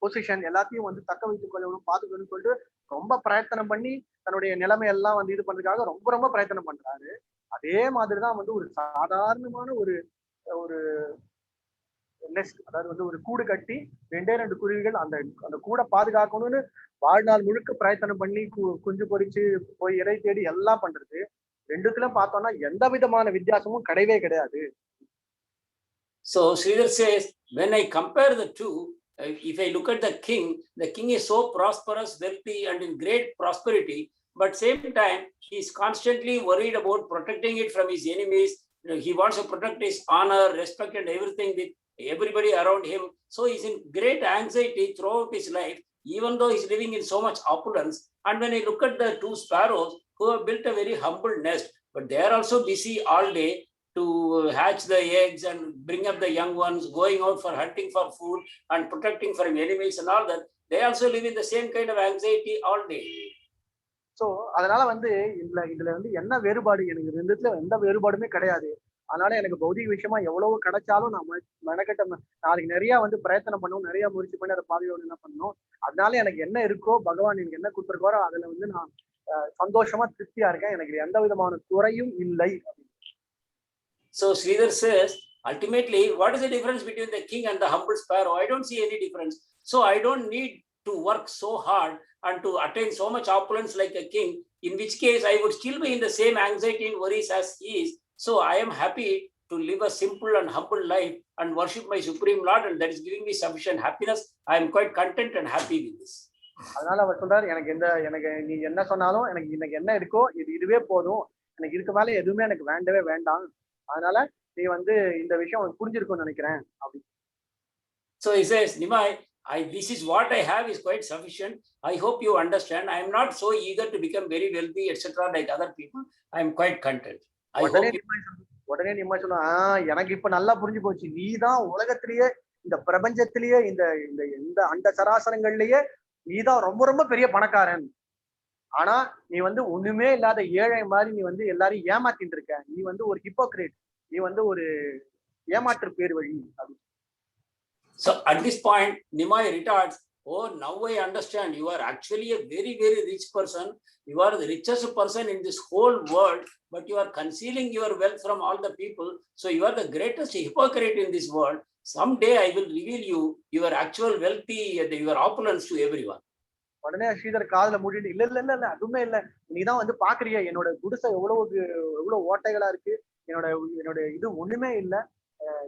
பொசிஷன் எல்லாத்தையும் வந்து தக்க வைத்துக் கொள்ளணும், பாத்துக்கணும்னு சொல்லிட்டு ரொம்ப பிரயத்தனம் பண்ணி தன்னுடைய நிலைமை எல்லாம் வந்து இது பண்றதுக்காக ரொம்ப ரொம்ப பிரயத்தனம் பண்றாரு. அதே மாதிரிதான் வந்து ஒரு சாதாரணமான ஒரு ஒரு நெஸ்ட், அதாவது வந்து ஒரு கூடு கட்டி 2 குருவிகள் அந்த அந்த கூடை பாதுகாக்கணும்னு வாழ்நாள் முழுக்க பிரயத்தனம் பண்ணி குஞ்சு பொரிச்சு போய் இறை தேடி எல்லாம் பண்றது. 2த்துலயும் பார்த்தோம்னா எந்த விதமான வித்தியாசமும் கிடையவே கிடையாது. So Sridhar says, when I compare the two, if I look at the king is so prosperous, wealthy, and in great prosperity, but same time he is constantly worried about protecting it from his enemies. He wants to protect his honor, respect, and everything with everybody around him. So he's in great anxiety throughout his life, even though he's living in so much opulence. And when I look at the two sparrows who have built a very humble nest, but they are also busy all day to hatch the eggs and bring up the young ones, going out for hunting for food and protecting from enemies and all that. They also live in the same kind of anxiety all day. So அதனால வந்து இதுல வந்து என்ன வேறுபாடு, எனக்கு 2த்துல எந்த வேறுபாடுமே கிடையாது. அதனால எனக்கு பௌதிக விஷயமா எவ்வளவு கிடைச்சாலும் நான் மெனக்கெட்ட நாளைக்கு நிறைய வந்து பிரயத்தனம் பண்ணணும், நிறைய முயற்சி பண்ணி அதை பாதுகாப்பு என்ன பண்ணணும். அதனால எனக்கு என்ன இருக்கோ, பகவான் எனக்கு என்ன கொடுத்திருக்காரோ அதுல வந்து நான் சந்தோஷமா திருப்தியா இருக்கேன். எனக்கு எந்த விதமான குறையும் இல்லை. So Sridhar says, ultimately, what is the difference between the king and the humble sparrow? I don't see any difference. So I don't need to work so hard and to attain so much opulence like a king, in which case I would still be in the same anxiety and worries as he is. So I am happy to live a simple and humble life and worship my Supreme Lord, and that is giving me sufficient happiness. I am quite content and happy with this. அதனால அவர் சொல்றாரு, எனக்கு நீ என்ன சொன்னாலும் எனக்கு என்ன இருக்கோ இதுவே போதும், எனக்கு இதுக்கு மேல எதுவுமே எனக்கு வேண்டவே வேண்டாம். அதனால நீ வந்து இந்த விஷயம் உனக்கு புரிஞ்சிருக்கும்னு நினைக்கிறேன் அப்படி. So he says, Nimai, this is what I have is quite sufficient. I hope you understand. I am not so eager to become very wealthy, etc. like other people. I am quite content. உடனே நிம்மா சொல்லுவா, எனக்கு இப்ப நல்லா புரிஞ்சு போச்சு, நீதான் உலகத்திலேயே இந்த பிரபஞ்சத்திலேயே இந்த இந்த அண்ட சராசரங்கள்லயே நீதான் ரொம்ப ரொம்ப பெரிய பணக்காரன். ஆனா நீ வந்து ஒண்ணுமே இல்லாத ஏழை மாதிரி நீ வந்து எல்லாரையும் ஏமாத்திட்டு இருக்க. நீ வந்து ஒரு ஹிப்போக்ரேட், நீ வந்து ஒரு ஏமாற்று பேர் வழி. So at this point, Nimai retorts, oh, now I understand. You are actually a very, very rich person. You are the richest person in this whole world, but you are concealing your wealth from all the people. So you are the greatest hypocrite in this world. Someday I will reveal you your actual wealthy, your opulence to everyone. உடனே ஸ்ரீதர் காதுல மூடிட்டு, இல்ல இல்ல இல்ல இல்ல அதுவுமே இல்ல, நீதான் வந்து பாக்குறிய என்னோட குடிசை எவ்வளவு ஓட்டைகளா இருக்கு, என்னோட இது ஒண்ணுமே இல்ல,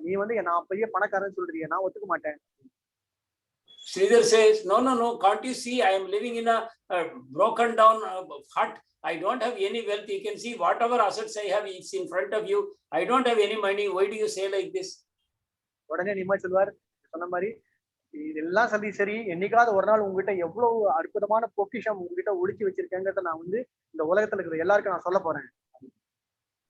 நீ வந்து நான் பெரிய பணக்காரன் சொல்றிய, நான் ஒத்துக்க மாட்டேன். Sridhar says, no, can't you see I am living in a broken down hut. I don't have any wealth. You can see whatever assets I have, it's in front of you. I don't have any money. Why do you say like this? உடனே நிம்மா சொல்வார், சொன்ன மாதிரி இதெல்லாம் சரி, என்னைக்காவது ஒரு நாள் உங்ககிட்ட எவ்வளவு அற்புதமான பொக்கிஷம் உங்ககிட்ட ஒளிச்சு வச்சிருக்கேங்கிறத நான் வந்து இந்த உலகத்துல இருக்கிற எல்லாருக்கும் நான் சொல்ல போறேன்.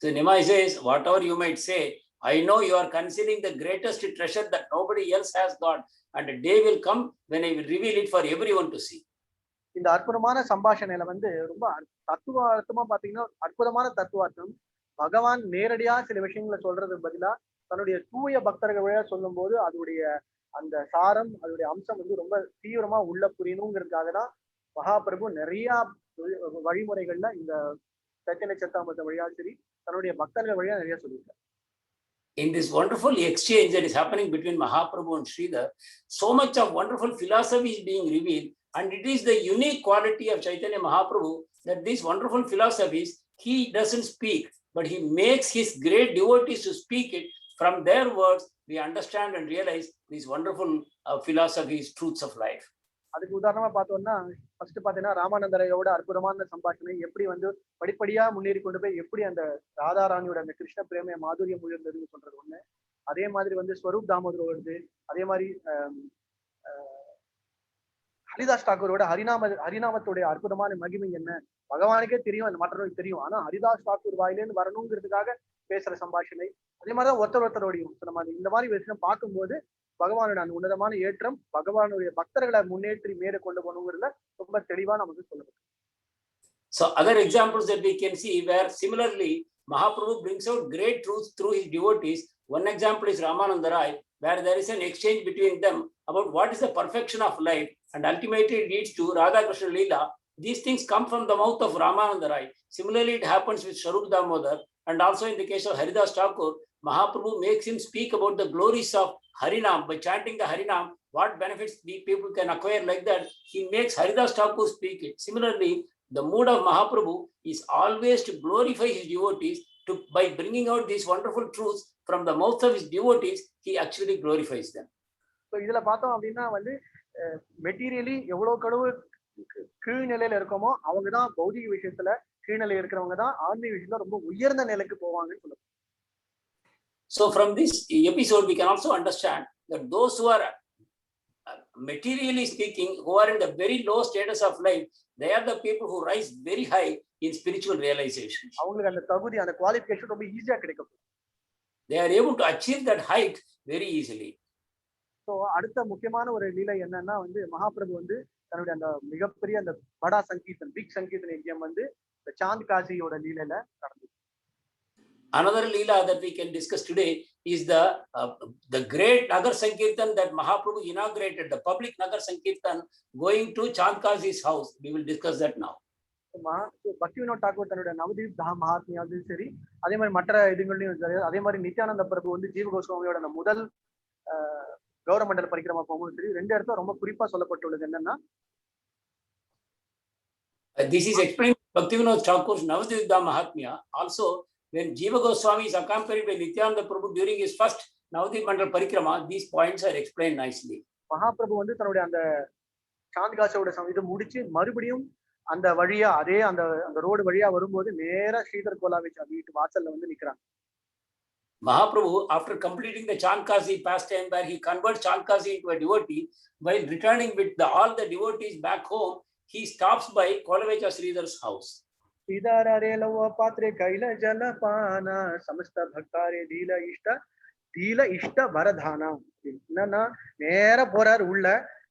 So Nimai says, whatever you might say, I know you are concealing the greatest treasure that nobody else has got, and a day will come when I will reveal it for everyone to see. இந்த அற்புதமான சம்பாஷணையில வந்து ரொம்ப தத்துவார்த்தமா பாத்தீங்கன்னா அற்புதமான தத்துவார்த்தம். பகவான் நேரடியா சில விஷயங்களை சொல்றது பதிலா தன்னுடைய தூய பக்தர்கள் வழியா சொல்லும் போது அதோடைய அந்த சாரம், அதோடைய அம்சம் வந்து ரொம்ப தீவிரமா உள்ள புரியணுங்கிறதுக்காக தான் மகாபிரபு நிறைய வழிமுறைகள்ல இந்த சைத்தன்ய சரிதாமிர்தம் வழியா சரி தன்னுடைய பக்தர்கள் வழியா நிறைய சொல்லியிருக்காரு. In this wonderful exchange that is happening between Mahaprabhu and Sridhar, so much of wonderful philosophy is being revealed, and it is the unique quality of Chaitanya Mahaprabhu that these wonderful philosophies he doesn't speak, but he makes his great devotees to speak it. From their words, we understand and realize these wonderful philosophies, truths of life. அதுக்கு உதாரணமா பார்த்தோம்னா first பாத்தீங்கன்னா ராமானந்தரையோட அற்புதமான சம்பாஷணை எப்படி வந்து படிப்படியா முன்னேறி கொண்டு போய் எப்படி அந்த ராதாராணியோட அந்த கிருஷ்ண பிரேம மாதுரியம் உயர்ந்ததுன்னு சொல்றது ஒண்ணு. அதே மாதிரி வந்து ஸ்வரூப் தாமோதர் வருது. அதே மாதிரி ஹரிதாஸ் தாக்கூரோட ஹரிநாமத்துடைய அற்புதமான மகிமை என்ன பகவானுக்கே தெரியும், அந்த மற்றவர்களுக்கு தெரியும். ஆனா ஹரிதாஸ் தாக்கூர் வாயிலேருந்து வரணுங்கிறதுக்காக பேசுற சம்பாஷணை. அதே மாதிரிதான் ஒருத்தரோடையும் இந்த மாதிரி விஷயம் பார்க்கும்போது பகவானோட அந்த உன்னதமான ஏற்றம் பகவானுடைய பக்தர்களை முன்னேற்றி மேலே கொண்டு போகணுங்கிறதுல ரொம்ப தெளிவா நமக்கு சொல்லணும். So other examples that we can see where similarly Mahaprabhu brings out great truths through his devotees. One example is Ramananda Rai, where there is an exchange between them about what is the perfection of life, and ultimately it leads to Radha Krishna Leela. These things come from the mouth of Ramananda Rai. Similarly, it happens with Sharup Damodar, and also in the case of Haridas Thakur, Mahaprabhu makes him speak about the glories of Harinam. By chanting the Harinam, what benefits the people can acquire, like that, he makes Haridas Thakur speak it. Similarly, the mood of Mahaprabhu is always to glorify his devotees. By bringing out these wonderful truths from the mouth of his devotees, he actually glorifies them. So இதுல பார்த்தோம் அப்படின்னா வந்து materially எவ்வளவு கடவுள் கீழ்நிலையில இருக்கோமோ அவங்க தான் பௌதிக விஷயத்துல கீழ்நிலை இருக்கிறவங்க தான் ஆன்மீக விஷயத்துல ரொம்ப உயர்ந்த நிலைக்கு போவாங்கன்னு சொல்லுவாங்க. So from this episode, we can also understand that those who are materially speaking, who are in the very low status of life, they are the people who rise very high in spiritual realization. அவங்களுக்கு அந்த தகுதி, அந்த qualification ரொம்ப ஈஸியா கிடைக்கும். They are able to achieve that height very easily. So அடுத்த முக்கியமான ஒரு லீலை என்னன்னா வந்து மகாபிரபு வந்து தன்னுடைய அந்த மிகப்பெரிய அந்த படா சங்கீர்த்தன், பிக் சங்கீர்த்தன் யஜ்யம் வந்து இந்த சாந்த் காசியோட லீலையில நடந்தது. Another leela that we can discuss today is the great Nagar Sankirtan that Mahaprabhu inaugurated, the public Nagar Sankirtan going to Chand Kazi's house. We will discuss that now. பக்தி வினோத் தாக்கூர் தன்னுடைய நவதீப் தா மகாத்மியாவும் சரி, அதே மாதிரி மற்ற இதுகளையும் சரி, அதே மாதிரி நித்யானந்த பிரபு வந்து ஜீவ கோஸ்வாமியோட அந்த முதல் கௌரமண்டல பரிக்கிரமா போகும்போது சரி, ரெண்டு இடத்துல ரொம்ப குறிப்பா சொல்லப்பட்டுள்ளது என்னன்னா, this is explained in Bhakti Vinod Thakur's Navadvip Dham Mahatmya. Also, when Jiva Goswami is accompanied by Nityananda Prabhu during his first Navadvip Mandal Parikrama, these points are explained nicely. Mahaprabhu வந்து தன்னுடைய அந்த சாந்த் காசியோட இது முடிச்சு மறுபடியும் அந்த வழியா அதே அந்த ரோடு வழியா வரும்போது நேரா ஸ்ரீதர் கோலாவிச் வீட்டு வாசல்ல வந்து நிக்கிறாங்க. Mahaprabhu, after completing the Chankasi pastime where he converts Chankasi into a devotee, while returning with all the devotees back home, he stops by Kolavecha Sridhar's house. Sridharare lava patre kaila jalapana samasta bhaktare dila ishta varadhana. என்னன்னா நேர போறார் உள்ள,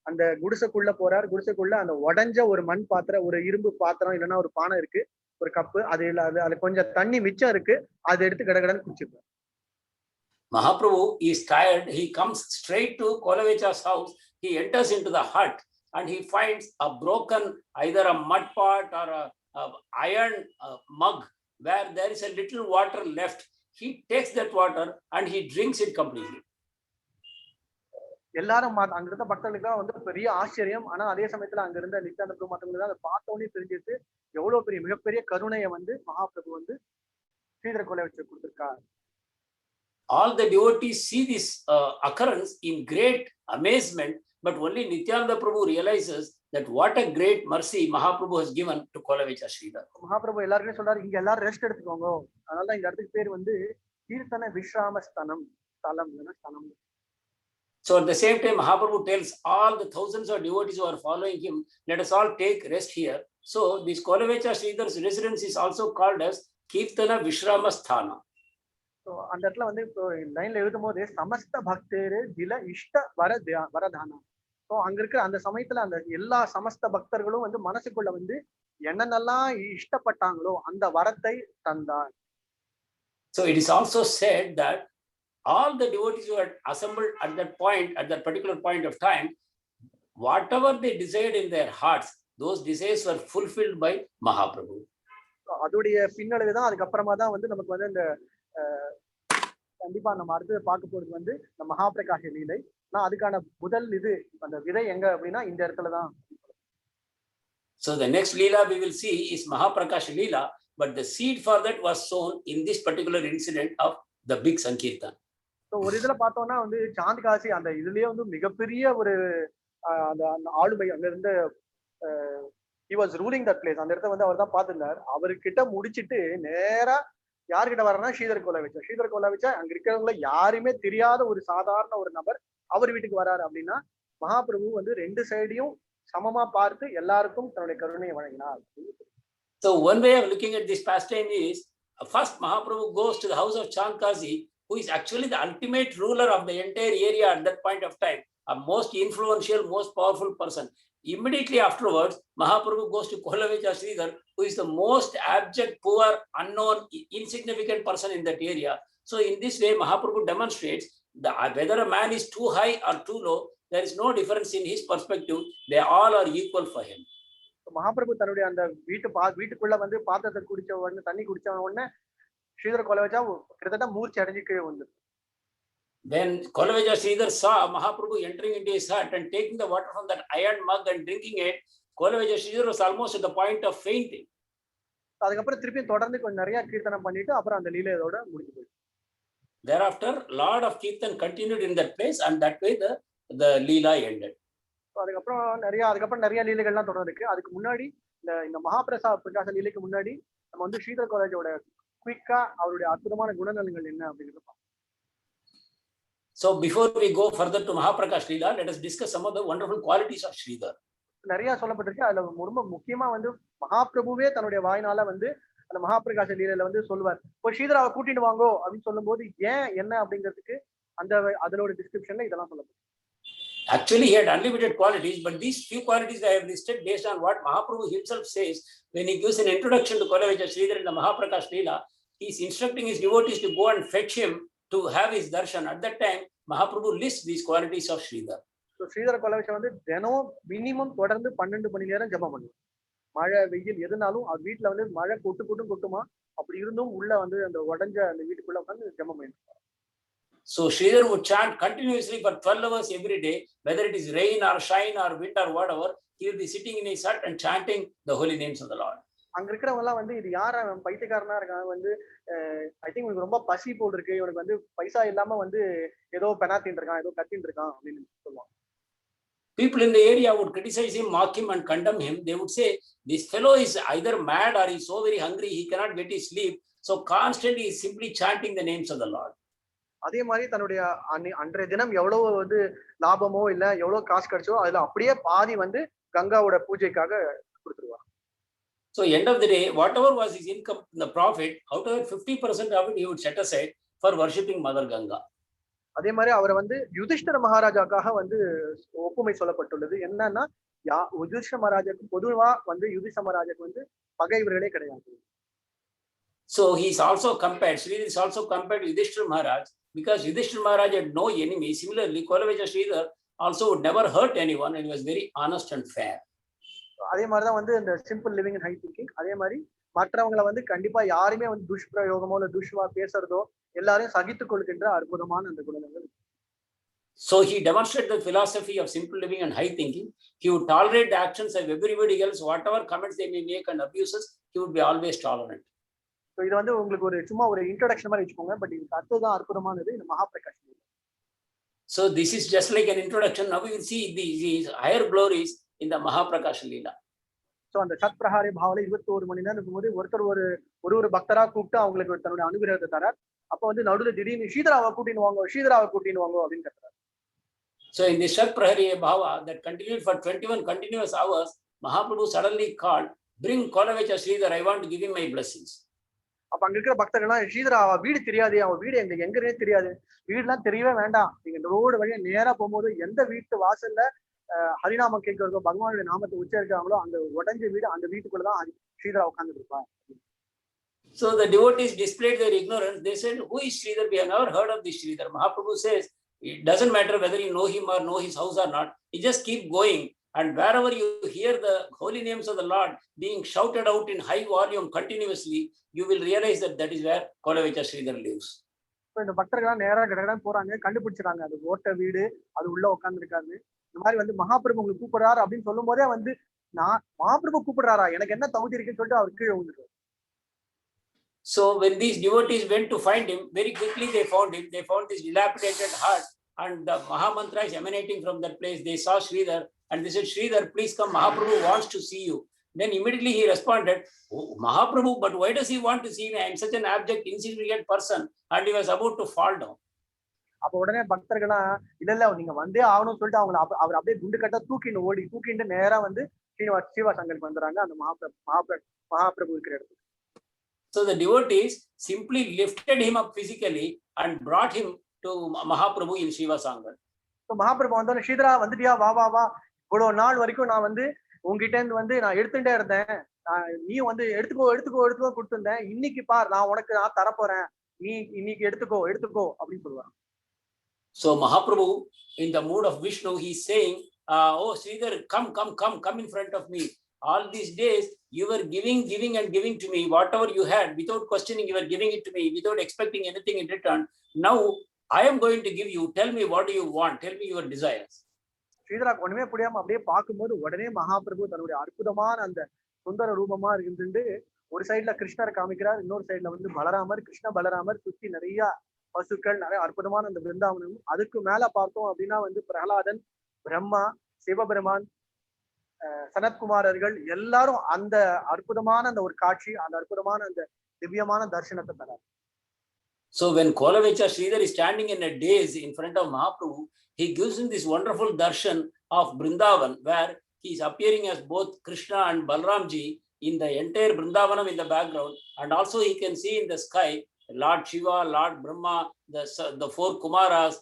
அந்த குடிசைக்குள்ள போறார். குடிசைக்குள்ள அந்த உடஞ்ச ஒரு மண் பாத்திரம், ஒரு இரும்பு பாத்திரம் இல்லைன்னா ஒரு பானை இருக்கு, ஒரு கப்பு, அது கொஞ்சம் தண்ணி மிச்சம் இருக்கு, அதை எடுத்து கடகடன்னு குடிச்சிருப்பார். Mahaprabhu is tired. He comes straight to Kolavecha's house. He enters into the hut and he finds a broken, either a mud pot or a iron mug where there is a little water left. He takes that water and he drinks it completely. எல்லாரும் அங்க இருந்த பக்தர்களுக்கு தான் வந்து பெரிய ஆச்சரியம். ஆனா அதே சமயத்துல அங்க இருந்த நித்யானந்த பிரபு மற்றவங்களுக்கு அதை பார்த்தோன்னே தெரிஞ்சிட்டு எவ்வளவு பெரிய மிகப்பெரிய கருணையை வந்து மகாபிரபு வந்து ஸ்ரீதர் கோலாவிச் கொடுத்திருக்கார். All the devotees see this occurrence in great amazement, but only Nityananda Prabhu realizes that what a great mercy Mahaprabhu has given to Kolavecha Sridhar. Mahaprabhu எல்லாருமே சொல்றாரு, இங்க எல்லாரும் ரெஸ்ட் எடுத்துக்கோங்க. அதனால இந்த இடத்துக்கு பேர் வந்து கீர்த்தன விஸ்ராம ஸ்தலம், ஸ்தலம் இல்லைன்னா ஸ்தலம். So at the same time, Mahaprabhu tells all the thousands of devotees who are following him, let us all take rest here. So this Kolavecha Sridhar's residence is also called as Kirtana Vishrama Sthana. So அந்த இடத்துல வந்து இப்போ லைன்ல எழுதும் போது சமஸ்த பக்தேரு தில இஷ்ட வரதானா. ஸோ அங்க இருக்கிற அந்த சமயத்துல அந்த எல்லா சமஸ்த பக்தர்களும் வந்து மனசுக்குள்ள வந்து என்னென்னலாம் இஷ்டப்பட்டாங்களோ அந்த வரத்தை தந்தார். So it is also said that all the devotees who had assembled at that point, at that particular point of time, whatever they desired in their hearts, those desires were fulfilled by Mahaprabhu. அதோடைய பின்னடைவுதான் அதுக்கப்புறமா தான் வந்து நமக்கு வந்து இந்த கண்டிப்பா நம்ம அடுத்து பார்க்க போறது வந்து இந்த மகாபிரகாஷ லீலை. நான் அதுக்கான முதல் இது அந்த விதை எங்க அப்படின்னா இந்த இடத்துலதான். So the next leela we will see is Mahaprakash Leela, but the seed for that was sown in this particular incident of the big Sankirtan. So ஒரு இதுல பார்த்தோம்னா வந்து சாந்த் காசி அந்த இதுலயே வந்து மிகப்பெரிய ஒரு அந்த ஆளுமை அங்க இருந்து he was ruling that place. அந்த இடத்த வந்து அவர் தான் பார்த்திருந்தார். அவர்கிட்ட முடிச்சிட்டு நேரா யார்கிட்ட வர்றனா ஸ்ரீதர் கோலாவிச்சா அங்க இருக்கிறவங்கள யாருமே தெரியாத ஒரு சாதாரண ஒரு நபர் அவர் வீட்டுக்கு வராரு அப்படின்னா மகாபிரபு வந்து ரெண்டு சைடையும் சமமா பார்த்து எல்லாருக்கும் தன்னுடைய கருணையை வழங்கினார். So one way of looking at this pastime is first Mahaprabhu goes to the house of Chand Kazi, who is actually the ultimate ruler of the entire area at that point of time, a most influential, most powerful person. Immediately afterwards, Mahaprabhu goes to Kolavecha Sridhar, who is the most abject, poor, unknown, insignificant person in that area. So in this way, Mahaprabhu demonstrates whether a man is too high or too low, there is no difference in his perspective. They all are equal for him. Mahaprabhu தன்னுடைய அந்த வீட்டுக்குள்ள வந்து பாத்திரத்தை குடிச்ச உடனே தண்ணி குடிச்ச உடனே ஸ்ரீதர கொலை வச்சா கிட்டத்தட்ட மூர்ச்சி அடைஞ்சு கீழே வந்து. When Kolaveja Sridhar saw Mahaprabhu entering into his hut and taking the water from that iron mug and drinking it, Kolaveja Sridhar was almost at the point of fainting. அதுக்கப்புறம் திருப்பி தொடர்ந்து கொஞ்சம் நிறைய கீர்த்தனம் பண்ணிட்டு அப்புறம் அந்த லீலையோட முடிஞ்சு போயிடுச்சு. Thereafter, Lord of Kirtan continued in that place, and that way the Leela ended. அதுக்கப்புறம் நிறைய லீலைகள்லாம் தொடர்ந்துருக்கு. அதுக்கு முன்னாடி இந்த மகாபிரகாச லீலைக்கு முன்னாடி நம்ம வந்து ஸ்ரீதர் காலேஜோட குயிக்கா அவருடைய அற்புதமான குணநலங்கள் என்ன அப்படிங்கிறத பார்ப்போம். So before we go further to Mahaprakash Leela, let us discuss some of the wonderful qualities of Sridhar. நிறைய சொல்லப்பட்டிருக்கு. அதுல ரொம்ப முக்கியமா வந்து மகாபிரபுவே தன்னுடைய வாயினால வந்து அந்த மகாபிரகாச லீலையில வந்து சொல்லுவார், இப்போ ஸ்ரீதராவை கூட்டிட்டு வாங்கோ அப்படின்னு சொல்லும் போது ஏன் என்ன அப்படிங்கிறதுக்கு அதனோட டிஸ்கிரிப்ஷன்ல இதெல்லாம் சொல்லப்படும். Actually, he had unlimited qualities, but these few qualities I have listed based on what Mahaprabhu himself says when he gives an introduction to Kolaveja Sridhar in the Mahaprakash Leela. He is instructing his devotees to go and fetch him to have his darshan. At that time, Mahaprabhu lists these qualities of Sridhar. So Sridhar Kolaveja வந்து தினம் minimum தொடர்ந்து 12 மணி நேரம் ஜெபம் பண்ணுவார். மழை வெயில் எதுனாலும் அவர் வீட்டுல வந்து மழை கொட்டுமா, அப்படி இருந்தும் உள்ள வந்து அந்த உடஞ்ச அந்த வீட்டுக்குள்ள உட்காந்து ஜெபம் பண்ணிருப்பார். So Sridhar would chant continuously for 12 hours every day, whether it is rain or shine or wind or whatever. He will be sitting in his hut and chanting the holy names of the Lord. அங்க இருக்கிறவங்க எல்லாம் வந்து இது யார பைத்தியக்காரனா இருக்காங்க, வந்து I think இவனுக்கு ரொம்ப பசி போல் இருக்கு, இவனுக்கு வந்து பைசா இல்லாம வந்து ஏதோ பெனாத்தின் இருக்கான், ஏதோ கத்தின் இருக்கான் அப்படின்னு சொல்லுவாங்க. People in the area would criticize him, mock him and condemn him. They would say, this fellow is either mad or he is so very hungry he cannot get his sleep. So constantly he is simply chanting the names of the Lord. அதே மாதிரி தன்னுடைய அன்றைய தினம் எவ்வளவு வந்து லாபமோ இல்ல எவ்வளவு காசு கிடைச்சோ அதுல அப்படியே பாதி வந்து கங்காவோட பூஜைக்காக கொடுத்துருவாங்க. So end of the day, whatever was his income in the profit, out of 50% of it he would set aside for worshipping Mother Ganga. அதே மாதிரி அவரை வந்து யுதிஷ்டர மகாராஜாக்காக வந்து ஒப்புமை சொல்லப்பட்டுள்ளது. என்னன்னா யுதிஷ்டர மகாராஜாக்கு பொதுவா வந்து யுதிஷ்டர மகாராஜாக்கு வந்து பகைவர்களே கிடையாது. So he is also compared, Sridhar is also compared to Yudhishthira Maharaj, because Yudhishthira Maharaj had no enemy. Similarly, Kolaveja Sridhar also would never hurt anyone and was very honest and fair. அதே மாதிரிதான் வந்து இந்த simple living and high thinking. அதே மாதிரி மற்றவங்களை வந்து கண்டிப்பா யாருமே வந்து துஷ்பிரயோகமோ இல்ல துஷ்வா பேசுறதோ எல்லாரையும் சகித்துக் கொள்கின்ற அற்புதமான அந்த குணங்கள். So he demonstrated the philosophy of simple living and high thinking. He would tolerate the actions of everybody else, whatever comments they may make and abuses, he would be always tolerant. So இது வந்து உங்களுக்கு ஒரு சும்மா ஒரு introduction மாதிரி வச்சுக்கோங்க, but இதுக்கு அடுத்ததான் அற்புதமானது இந்த மகாபிரகாஷ். So this is just like an introduction. Now we will see these higher glories in the Mahaprakash Leela. So அந்த சத் பிரஹாரி பாவல 21 மணி நேரம் இருக்கும்போது ஒருத்தர் ஒரு பக்தரா கூப்பிட்டு அவங்களுக்கு தன்னுடைய அனுகிரகத்தை தரார். அப்ப வந்து நடுவில் திடீர்னு ஸ்ரீதராவை கூட்டின்னு வாங்க அப்படின்னு கத்துறாரு. So in the Shat Prahari Bhava that continued for 21 continuous hours, Mahaprabhu suddenly called, bring Kolaveja Sridhar, I want to give him my blessings. அப்ப அங்க இருக்கிற பக்தர்கள்லாம் ஸ்ரீதரா வீடு தெரியாது, அவன் வீடு எங்களுக்கு எங்கன்னே தெரியாது, வீடுலாம் தெரியவே வேண்டாம், நீங்க இந்த ரோடு வழியா நேரா போகும்போது எந்த வீட்டு வாசல்ல ஹரிநாமம் கேட்கிறதோ பகவானுடைய நாமத்தை உச்சரிக்கிறாங்களோ அந்த உடஞ்ச வீடு அந்த வீட்டுக்குள்ளதான் ஸ்ரீதரா உட்கார்ந்து இருப்பார். So the devotees displayed their ignorance. They said, who is Sridhar? We have never heard of this Sridhar. Mahaprabhu says, it doesn't matter whether you know him or know his house or not. You just keep going. And wherever you hear the holy names of the Lord being shouted out in high volume continuously, you will realize that that is where Kolaveja Sridhar lives. இந்த பக்தர்கள் நேரா கடகடன் போறாங்க, கண்டுபிடிச்சாங்க அது ஓட்ட வீடு, அது உள்ள உட்கார்ந்து இருக்காரு. இந்த மாதிரி வந்து மகாபிரபு உங்களுக்கு கூப்பிடுறாரு அப்படின்னு சொல்லும் போதே வந்து நான் மகாபிரபு கூப்பிடுறாரா, எனக்கு என்ன தகுதி இருக்குன்னு சொல்லிட்டு அவர் கீழே விழுந்துருவாரு. So when these devotees went to find him, very quickly they found him. They found this dilapidated hut and the Mahamantra is emanating from that place. They saw Sridhar and they said, Sridhar, please come, Mahaprabhu wants to see you. Then immediately he responded, oh, Mahaprabhu, but why does he want to see me? I am such an abject, insignificant person. And he was about to fall down. அப்ப உடனே பக்தர்களா இல்ல நீங்க வந்தே ஆகணும்னு சொல்லிட்டு அவர் அப்படியே குண்டு கட்டா தூக்கிட்டு நேரா வந்து ஸ்ரீவாசங்கருக்கு வந்துறாங்க அந்த மகாபிரபு இருக்கிற இடத்துக்கு. So the devotees simply lifted him up physically and brought him to Mahaprabhu in Srivasanga. So Mahaprabhu வந்தோட Sridhara வந்துட்டியா, வா வா வா, இவ்வளவு நாள் வரைக்கும் நான் வந்து உங்ககிட்ட இருந்து வந்து நான் எடுத்துட்டே இருந்தேன், நீ வந்து எடுத்துக்கோ கொடுத்துருந்தேன், இன்னைக்கு பார் நான் உனக்கு நான் தரப்போறேன், நீ இன்னைக்கு எடுத்துக்கோ அப்படின்னு சொல்லுவாங்க. So Mahaprabhu, in the mood of Vishnu, he's saying, oh Sridhar, come in front of me. All these days you were giving and giving to me whatever you had without questioning. You were giving it to me without expecting anything in return. Now I am going to give you. Tell me, what do you want? Tell me your desires. Sridhara ஒண்ணுமே புரியாம அப்படியே பார்க்கும்போது உடனே மகாபிரபு தன்னுடைய அற்புதமான அந்த சுந்தர ரூபமா இருந்துட்டு ஒரு சைடுல கிருஷ்ணரை காமிக்கிறார், இன்னொரு சைடுல வந்து பலராமர், கிருஷ்ண பலராமர் சுத்தி நிறைய பசுக்கள், நிறைய அற்புதமான அந்த பிருந்தாவனம். அதுக்கு மேல பார்த்தோம் அப்படின்னா வந்து பிரகலாதன், பிரம்மா, சிவபெருமான், சனத்குமாரர்கள் எல்லாரும் அந்த அற்புதமான அந்த ஒரு காட்சி, அந்த அற்புதமான அந்த திவ்யமான தரிசனத்தை தரார். So when Kolavecha Sridhar is standing in a daze in front of Mahaprabhu, he gives him this wonderful darshan of Brindavan, where he is appearing as both Krishna and Balramji in the entire Brindavanam in the background, and also he can see in the sky Lord Shiva, Lord Brahma, the four Kumaras,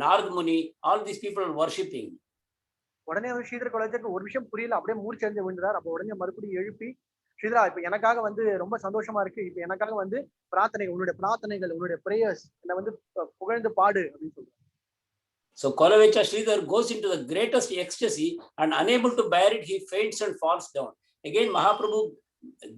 Narad Muni, all these people worshipping. உடனே ஸ்ரீதர் கொலைஜருக்கு ஒரு விஷயம் புரியல, அப்படியே மூர்ச்செஞ்சு விழுந்தார். அப்போ உடனே மறுபடியும் எழுப்பி, ஸ்ரீதரா இப்ப எனக்காக வந்து ரொம்ப சந்தோஷமா இருக்கு, இப்ப எனக்காக வந்து உன்னுடைய பிரார்த்தனைகள், உன்னுடைய பிரேயர்ஸ் என்ன வந்து புகழ்ந்து பாடு அப்படின்னு சொல்றாரு. So Kolavecha Sridhar goes into the greatest ecstasy, and unable to bear it, he faints and falls down. Again Mahaprabhu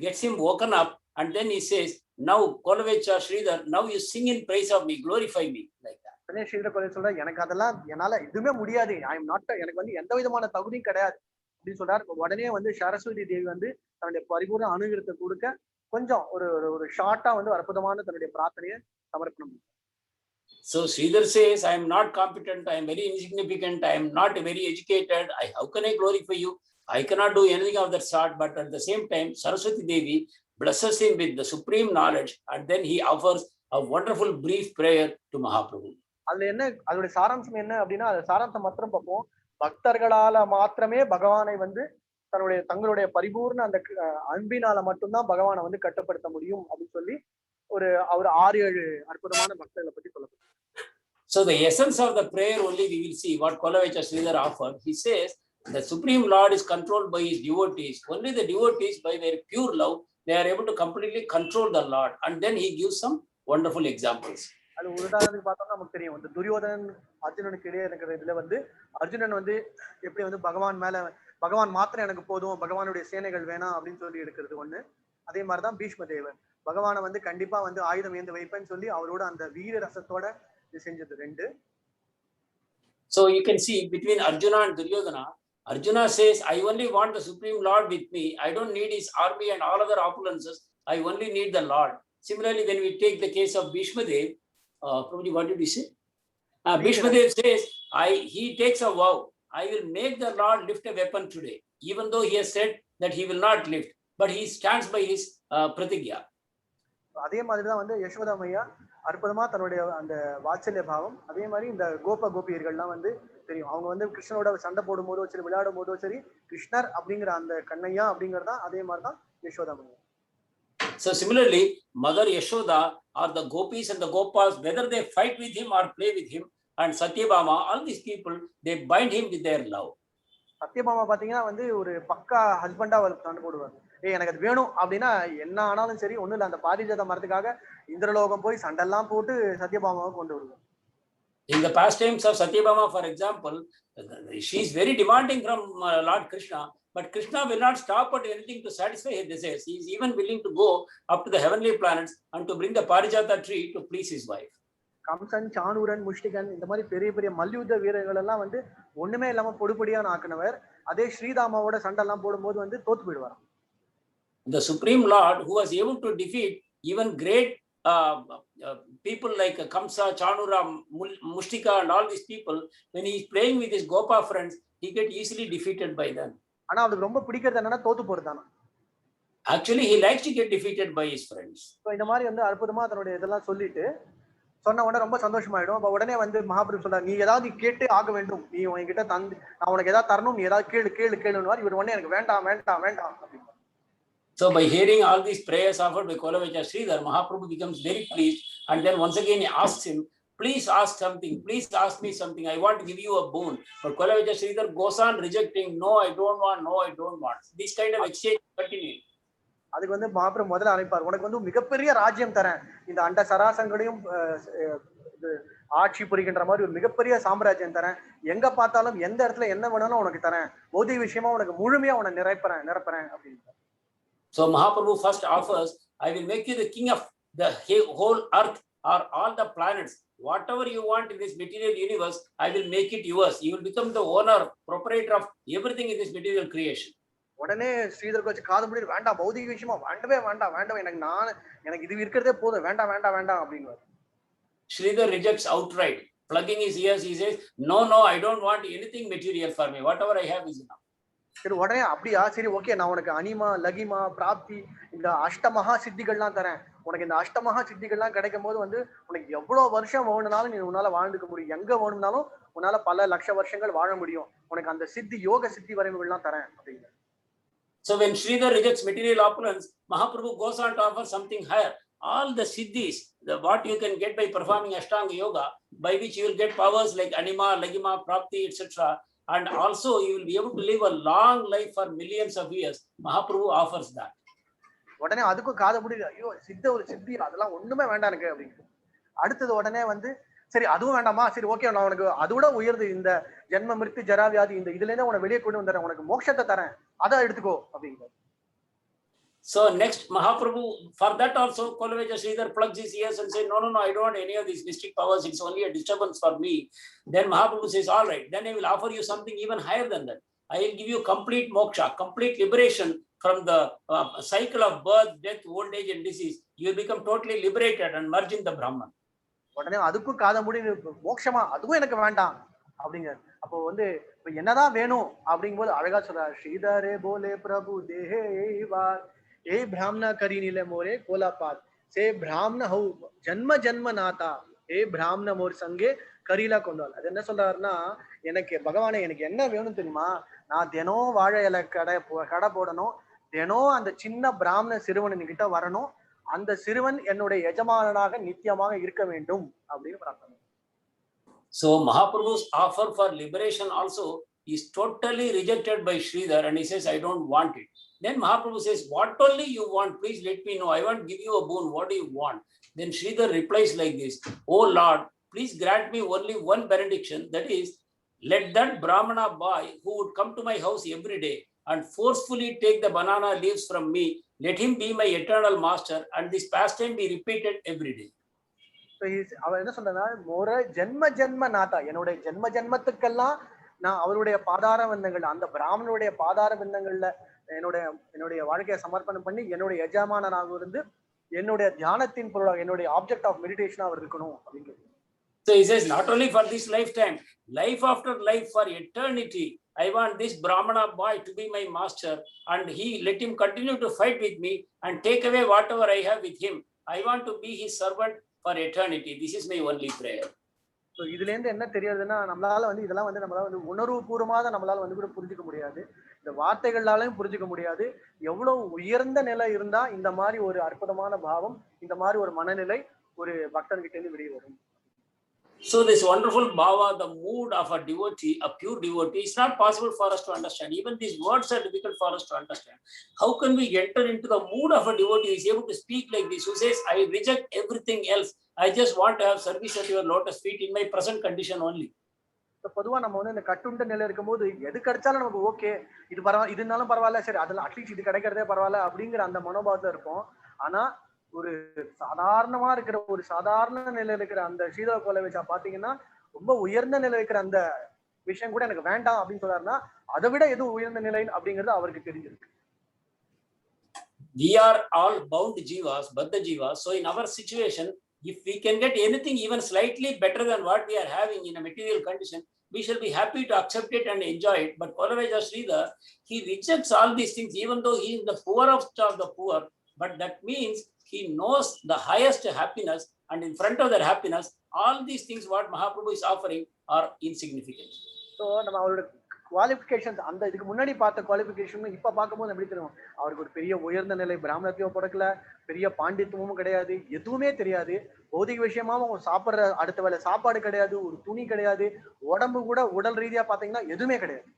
gets him woken up, and then he says, now Kolavecha Sridhar, now you sing in praise of me, glorify me, like that. உடனே ஸ்ரீதர் கொலை சொல்ற, எனக்கு அதெல்லாம் என்னால எதுவுமே முடியாது, I am not, எனக்கு வந்து எந்த விதமான தகுதியும் கிடையாது அப்படின்னு சொல்றாரு. உடனே வந்து சரஸ்வதி தேவி வந்து தன்னுடைய பரிபூர்ண அனுகிரகத்தை கொடுக்க கொஞ்சம் ஒரு ஷார்ட்டா வந்து அற்புதமான தன்னுடைய பிரார்த்தனையை சமர்ப்பணம். So Sridhar says, I am not competent, I am very insignificant, I am not very educated, how can I glorify you? I cannot do anything of that sort. But at the same time, Saraswati Devi blesses him with the supreme knowledge, and then he offers a wonderful brief prayer to Mahaprabhu. அதுல என்ன, அதோடைய சாராம்சம் என்ன அப்படின்னா, அது சாராம்சம் மாத்திரம் பார்ப்போம். பக்தர்களால மாத்திரமே பகவானை வந்து தங்களுடைய பரிபூர்ண அந்த அன்பினால மட்டும்தான் பகவானை வந்து கட்டுப்படுத்த முடியும் அப்படின்னு சொல்லி ஒரு 6-7 அற்புதமான பக்தர்களை பத்தி சொல்லப்படும். So the essence of the prayer only we will see what Kolavecha Sridhar offered. He says the Supreme Lord is controlled by his devotees. Only the devotees, by their pure love, they are able to completely control the Lord. And then he gives some wonderful examples. அது உதாரணத்துக்கு பார்த்தோம்னா நமக்கு தெரியும், இந்த துரியோதனன் அர்ஜுனனுக்கு இடையே இருக்கிற இதுல வந்து அர்ஜுனன் வந்து எப்படி வந்து பகவான் மாத்திரம் எனக்கு போதும், பகவானுடைய சேனைகள் வேணாம் அப்படின்னு சொல்லி இருக்கிறது ஒண்ணு. அதே மாதிரிதான் பீஷ்ம தேவர் பகவானை வந்து கண்டிப்பா வந்து ஆயுதம் ஏந்து வைப்பேன்னு சொல்லி அவரோட அந்த வீர ரசத்தோட இது செஞ்சது 2. So you can see between Arjuna and Duryodhana, Arjuna says, I only want the Supreme Lord with me. I don't need his army and all other opulences. I only need the Lord. Similarly, when we take the case of Bhishma Dev, probably what did we say? Bhishma Dev says, he takes a vow. I will make the Lord lift a weapon today, even though he has said that he will not lift, but he stands by his pratigya. அதே மாதிரிதான் வந்து யசோதா மையா அற்புதமா தன்னுடைய அந்த வாத்சல்ய பாவம். அதே மாதிரி இந்த கோபியர்கள்லாம் வந்து தெரியும், அவங்க வந்து கிருஷ்ணனோட சண்டை போடும் போதோ சரி, விளையாடும் போதோ சரி, கிருஷ்ணர் அப்படிங்கிற அந்த கண்ணையா அப்படிங்கறதா அதே மாதிரிதான் யசோதா மையா. So similarly, Mother Yashoda or the gopis and the gopals, whether they fight with him or play with him, and Satyabhama, all these people, they bind him with their love. Satyabhama பாத்தீங்கன்னா வந்து ஒரு பக்கா ஹஸ்பண்டா சண்டை போடுவார். எனக்கு அது வேணும் அப்படின்னா என்ன ஆனாலும் சரி, ஒண்ணு இல்ல, அந்த பாரிஜாத மரத்துக்காக இந்திரலோகம் போய் சண்டெல்லாம் போட்டு சத்யபாமாவை கொண்டு வருவார். In the pastimes of Satyabhama, for example, she is very demanding from Lord Krishna, but Krishna will not stop at anything to satisfy his desires. He is even willing to go up to the heavenly planets and to bring the parijata tree to please his wife. Kamsan, Chanuran, Mushtikan, இந்த மாதிரி பெரிய பெரிய மல்யுத்த வீரர்கள் எல்லாம் வந்து ஒண்ணுமே இல்லாம பொடிப்பொடியான ஆக்கினவர். அதே ஸ்ரீராமாவோட சண்டை எல்லாம் போடும்போது வந்து தோத்து போயிடுவார். The Supreme Lord, who was able to defeat even great people like Kamsa, Chanura, Mushtika and all these people, when he is playing with his Gopa friends, he get easily defeated by them. ஆனா அவருக்கு ரொம்ப பிடிக்கிறது என்னன்னா தோத்து போறதுதானா. Actually, he likes to get defeated by his friends. So இந்த மாதிரி வந்து அற்புதமா தன்னுடைய இதெல்லாம் சொல்லிட்டு சொன்ன உடனே ரொம்ப சந்தோஷமாயிடும். அப்ப உடனே வந்து மகாபிரபு சொல்றாரு, நீ ஏதாவது கேட்டு ஆக வேண்டும், நீ உன்கிட்ட தந்து நான் உனக்கு ஏதாவது தரணும், நீ ஏதாவது கேளுன்னு இவர் உடனே எனக்கு வேண்டாம் அப்படின்னு. So by hearing all these prayers offered by Kolavecha Sridhar, Mahaprabhu becomes very pleased, and then once again he asks him, please ask something, please ask me something, I want to give you a boon. But Kolavecha Sridhar goes on rejecting, no I don't want. This kind of exchange continues. அதுக்கு வந்து மகாபிரபு முதல்ல அழைப்பார், உனக்கு வந்து மிகப்பெரிய ராஜ்யம் தரேன், இந்த அண்ட சராசங்களையும் ஆட்சி புரிகின்ற மாதிரி ஒரு மிகப்பெரிய சாம்ராஜ்யம் தரேன். எங்க பார்த்தாலும் எந்த இடத்துல என்ன வேணாலும் உனக்கு தரேன். பௌதிக விஷயமா உனக்கு முழுமையா உன்னை நிரப்புறேன் அப்படின்னு. So Mahaprabhu first offers, I will make you the king of the whole earth or all the planets. Whatever you want in this material universe, I will make it yours. You will become the owner, proprietor of everything in this material creation. உடனே ஸ்ரீதருக்கு வச்சு காது முடிவு, வேண்டாம் பௌதிக விஷயமா வேண்டாம் எனக்கு இது இருக்கிறதே போதும், வேண்டாம் அப்படின்னு. Sridhar rejects outright, plugging his ears. He says, no, I don't want anything material for me. Whatever I have is enough. சரி உடனே அப்படியா, சரி ஓகே, நான் உனக்கு அனிமா, லகிமா, பிராப்தி, இந்த அஷ்டமகா சித்திகள்லாம் தரேன். உனக்கு இந்த அஷ்டமகா சித்திகள்லாம் கிடைக்கும் போது உனக்கு எவ்வளவு வருஷம் வேணும்னாலும் நீ உன்னால வாழ்ந்துக்க முடியும். எங்க வேணும்னாலும் உன்னால பல லட்ச வருஷங்கள் வாழ முடியும். உனக்கு அந்த சித்தி, யோக சித்தி வரைவுகள்லாம் தரேன் அப்படின்னு. So when Sridhar rejects material opulence, Mahaprabhu goes on to offer something higher. All the siddhis, what you can get by performing Ashtanga Yoga, by which you will get powers like Anima, Lagima, Prapti, etc. And also you will be able to live a long life for millions of years. Mahaprabhu offers that. உடனே அதுக்கும் காதை முடியல, ஐயோ ஒரு சித்தி அதெல்லாம் ஒண்ணுமே வேண்டாம் எனக்கு அப்படின்னு. அடுத்தது உடனே சரி அதுவும் வேண்டாமா, சரி ஓகே, நான் உனக்கு அதோட உயர்ந்து இந்த ஜென்ம மிருத்து ஜராவியாதி இந்த இதுல இருந்து உனக்கு வெளியே கொண்டு வந்துறேன், உனக்கு மோட்சத்தை தரேன், அதை எடுத்துக்கோ அப்படிங்கிறார். So next Mahaprabhu, for that also Kolaveja Sridhar plugs his ears and says, no, I don't want any of these mystic powers. It's only a disturbance for me. Then Mahaprabhu says, all right, then I will offer you something even higher than that. I will give you complete moksha, complete liberation from the cycle of birth, death, old age and disease. You will become totally liberated and merge in the Brahman. உடனே அதுக்கும் காதை முடி, மோட்சமா அதுவும் எனக்கு வேண்டாம் அப்படிங்க. அப்போ என்னதான் வேணும் அப்படிங்கும் போது அழகா சொல்றாரு, ஸ்ரீதரே போலே பிரபு தேஹே வார் ஏ பிராமண கரி நில மோரே கோலாபாத் சே பிராமண ஹௌ ஜன்ம ஜன்ம நாதா ஏ பிராமண மோர் சங்கே கரிலா கொண்டாள். அது என்ன சொல்றாருன்னா, எனக்கு பகவானே எனக்கு என்ன வேணும் தெரியுமா, நான் தினம் வாழை இலை கடை போடணும், தினம் அந்த சின்ன பிராமண சிறுவன் கிட்ட வரணும், அந்த சிறுவன் என்னுடைய எஜமானனாக நித்தியமாக இருக்க வேண்டும் அப்படின்னு பிரார்த்தனை. So Mahaprabhu's offer for liberation also is totally rejected by Sridhar, and he says, I don't want it. Then Mahaprabhu says, what only you want, please let me know. I want to give you a boon. What do you want? Then Sridhar replies like this, oh Lord, please grant me only one benediction, that is, let that Brahmana boy who would come to my house every day and forcefully take the banana leaves from me, let him be my eternal master, and this pastime be repeated every day. அவர் என்ன சொல்றா, மோர ஜென்ம ஜென்ம நாதா, என்னுடைய ஜென்ம ஜென்மத்துக்கெல்லாம் நான் அவருடைய பாதார விந்தங்கள், அந்த பிராமணனுடைய பாதார விந்தங்கள்ல என்னுடைய வாழ்க்கையை சமர்ப்பணம் பண்ணி என்னுடைய எஜமானனாக இருந்து என்னுடைய தியானத்தின் பொருளாக என்னுடைய ஆப்ஜெக்ட் ஆஃப் மெடிடேஷனா அவர் இருக்கணும் அப்படிங்கிறது. So he says, not only for this lifetime, life after life, for eternity, I want this Brahmana boy to be my master, and let him continue to fight with me and take away whatever I have with him. I want to be his servant for eternity. This is my only prayer. So இதுல இருந்து என்ன தெரியுதுன்னா, நம்மளால இதெல்லாம் நம்மளால உணர்வு பூர்வமாக நம்மளால கூட புரிஞ்சுக்க முடியாது, இந்த வார்த்தைகளாலையும் புரிஞ்சுக்க முடியாது. எவ்வளவு உயர்ந்த நிலை இருந்தா இந்த மாதிரி ஒரு அற்புதமான பாவம், இந்த மாதிரி ஒரு மனநிலை ஒரு பக்தர்கிட்ட இருந்து வெளியே வரும். So this wonderful bhava, the mood of a devotee, a pure devotee, is not possible for us to understand. Even these words are difficult for us to understand. How can we enter into the mood of a devotee who is able to speak like this, who says, I reject everything else, I just want to have service at your lotus feet in my present condition only. பொதுவா நம்ம இந்த கட்டுண்ட நிலை இருக்கும்போது எது கிடைச்சாலும் நமக்கு okay, இது பரவாயில்ல, இது இருந்தாலும் பரவாயில்ல, சரி அதெல்லாம் அட்லீஸ்ட் இது கிடைக்கிறதே பரவாயில்ல அப்படிங்கிற அந்த மனோபாவத்துல இருக்கும். ஆனா ஒரு சாதாரணமா இருக்கிற ஒரு சாதாரண நிலையில இருக்கிற அந்த ஸ்ரீதர கோலவேஜா பாத்தீங்கன்னா, ரொம்ப உயர்ந்த நிலை இருக்கிற அந்த விஷயம் கூட எனக்கு வேண்டாம் அப்படின்னு சொல்றாருன்னா, அதை விட எது உயர்ந்த நிலை அப்படிங்கிறது அவருக்கு தெரிஞ்சிருக்கு. We are all bound jivas, baddha jivas. So in our situation, if we can get anything even slightly better than what we are having in a material condition, we shall be happy to accept it and enjoy it. But Kolaveja Sridhar, he rejects all these things, even though he is the poorest of the poor. But that means he knows the highest happiness, and in front of that happiness, all these things what Mahaprabhu is offering are insignificant. So நம்ம அவரோட qualifications, அந்த இதுக்கு முன்னாடி பார்த்த qualification இப்ப பார்க்கும்போது எப்படி தெரியும், அவருக்கு ஒரு பெரிய உயர்ந்த நிலை பிராமணத்தையும் பிறக்கல, பெரிய பாண்டித்துவமும் கிடையாது, எதுவுமே தெரியாது, பௌதிக விஷயமாவும் அவங்க சாப்பிடுற அடுத்த வேலை சாப்பாடு கிடையாது, ஒரு துணி கிடையாது, உடம்பு கூட உடல் ரீதியா பாத்தீங்கன்னா எதுவுமே கிடையாது.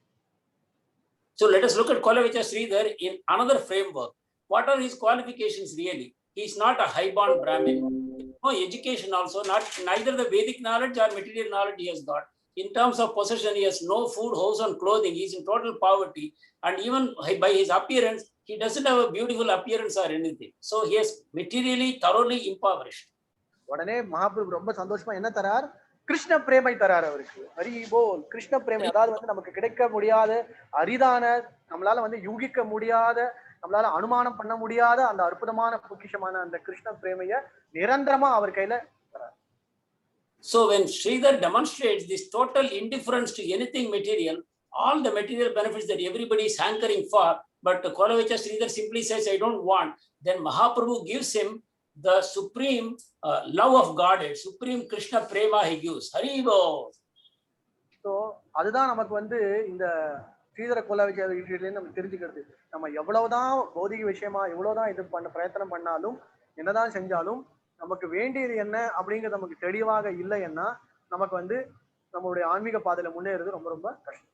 So let us look at Kolaveja Sridhar in another framework. What are his qualifications really? he is not a high-born Brahmin. No education also, neither the Vedic knowledge or material knowledge he has got. In terms of possession, he has no food, house, and clothing. He is in total poverty, and even by his appearance, he doesn't have a beautiful appearance or anything. So he is materially thoroughly impoverished. உடனே மகாபிரபு ரொம்ப சந்தோஷமா என்ன தரார்? கிருஷ்ண பிரேமை தரார் அவருக்கு. ஹரி போல். கிருஷ்ண பிரேமை, அதாவது வந்து நமக்கு கிடைக்க முடியாத, அரிதான, நம்மளால வந்து யூகிக்க முடியாத, நம்மளால அனுமானம் பண்ண முடியாத அந்த அற்புதமான பொக்கிஷமான அந்த கிருஷ்ண பிரேமைய நிரந்தரமா அவர் கையில தரார். So when Sridhar demonstrates this total indifference to anything material, all the material benefits that everybody is hankering for, but Kolavecha Sridhar simply says, I don't want, then Mahaprabhu gives him the supreme love of Godhead, supreme Krishna prema he gives. Hari Bol. So அதுதான் நமக்கு வந்து இந்த ஸ்ரீதர கோலாவிச்சா விஷயத்துலேருந்து நம்ம தெரிஞ்சுக்கிறது. நம்ம எவ்வளவுதான் பௌதிக விஷயமா எவ்வளவுதான் இது பண்ண பிரயத்தனம் பண்ணாலும், என்னதான் செஞ்சாலும், நமக்கு வேண்டியது என்ன அப்படிங்கிறது நமக்கு தெளிவாக இல்லைன்னா நமக்கு வந்து நம்மளுடைய ஆன்மீக பாதையில முன்னேறது ரொம்ப ரொம்ப கஷ்டம்.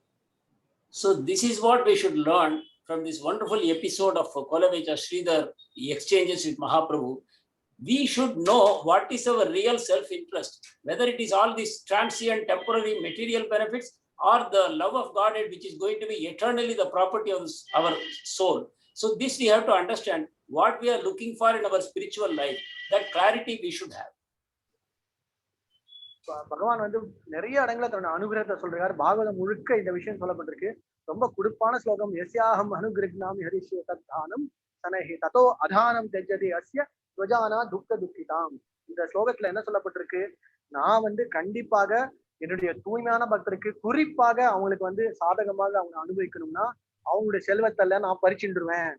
So this is what we should learn from this wonderful episode of Kolavecha Sridhar exchanges with Mahaprabhu. We should know what is our real self-interest, whether it is all these transient, temporary material benefits or the love of Godhead, which is going to be eternally the property of our soul. So this we have to understand what we are looking for in our spiritual life. That clarity we should have. பகவான் வந்து நிறைய இடங்களை தன்னோட அனுகிரகத்தை சொல்றாரு. பாகவதம் முழுக்க இந்த விஷயம் சொல்லப்பட்டிருக்கு. ரொம்ப குடுப்பான ஸ்லோகம். எஸ்யாஹம் அனுகிரக்னாமி ஹரிஷ்ய தத்தானம் சனஹி ததோ அதானம் தெஜ்ஜதி அஸ்ய துவஜானா துக்க துக்கிதாம். இந்த ஸ்லோகத்துல என்ன சொல்லப்பட்டிருக்கு? நான் வந்து கண்டிப்பாக என்னுடைய தூய்மையான பக்தருக்கு, குறிப்பாக அவங்களுக்கு வந்து சாதகமாக அவங்க அனுபவிக்கணும்னா அவங்களுடைய செல்வத்தல்ல நான் பறிச்சுருவேன்.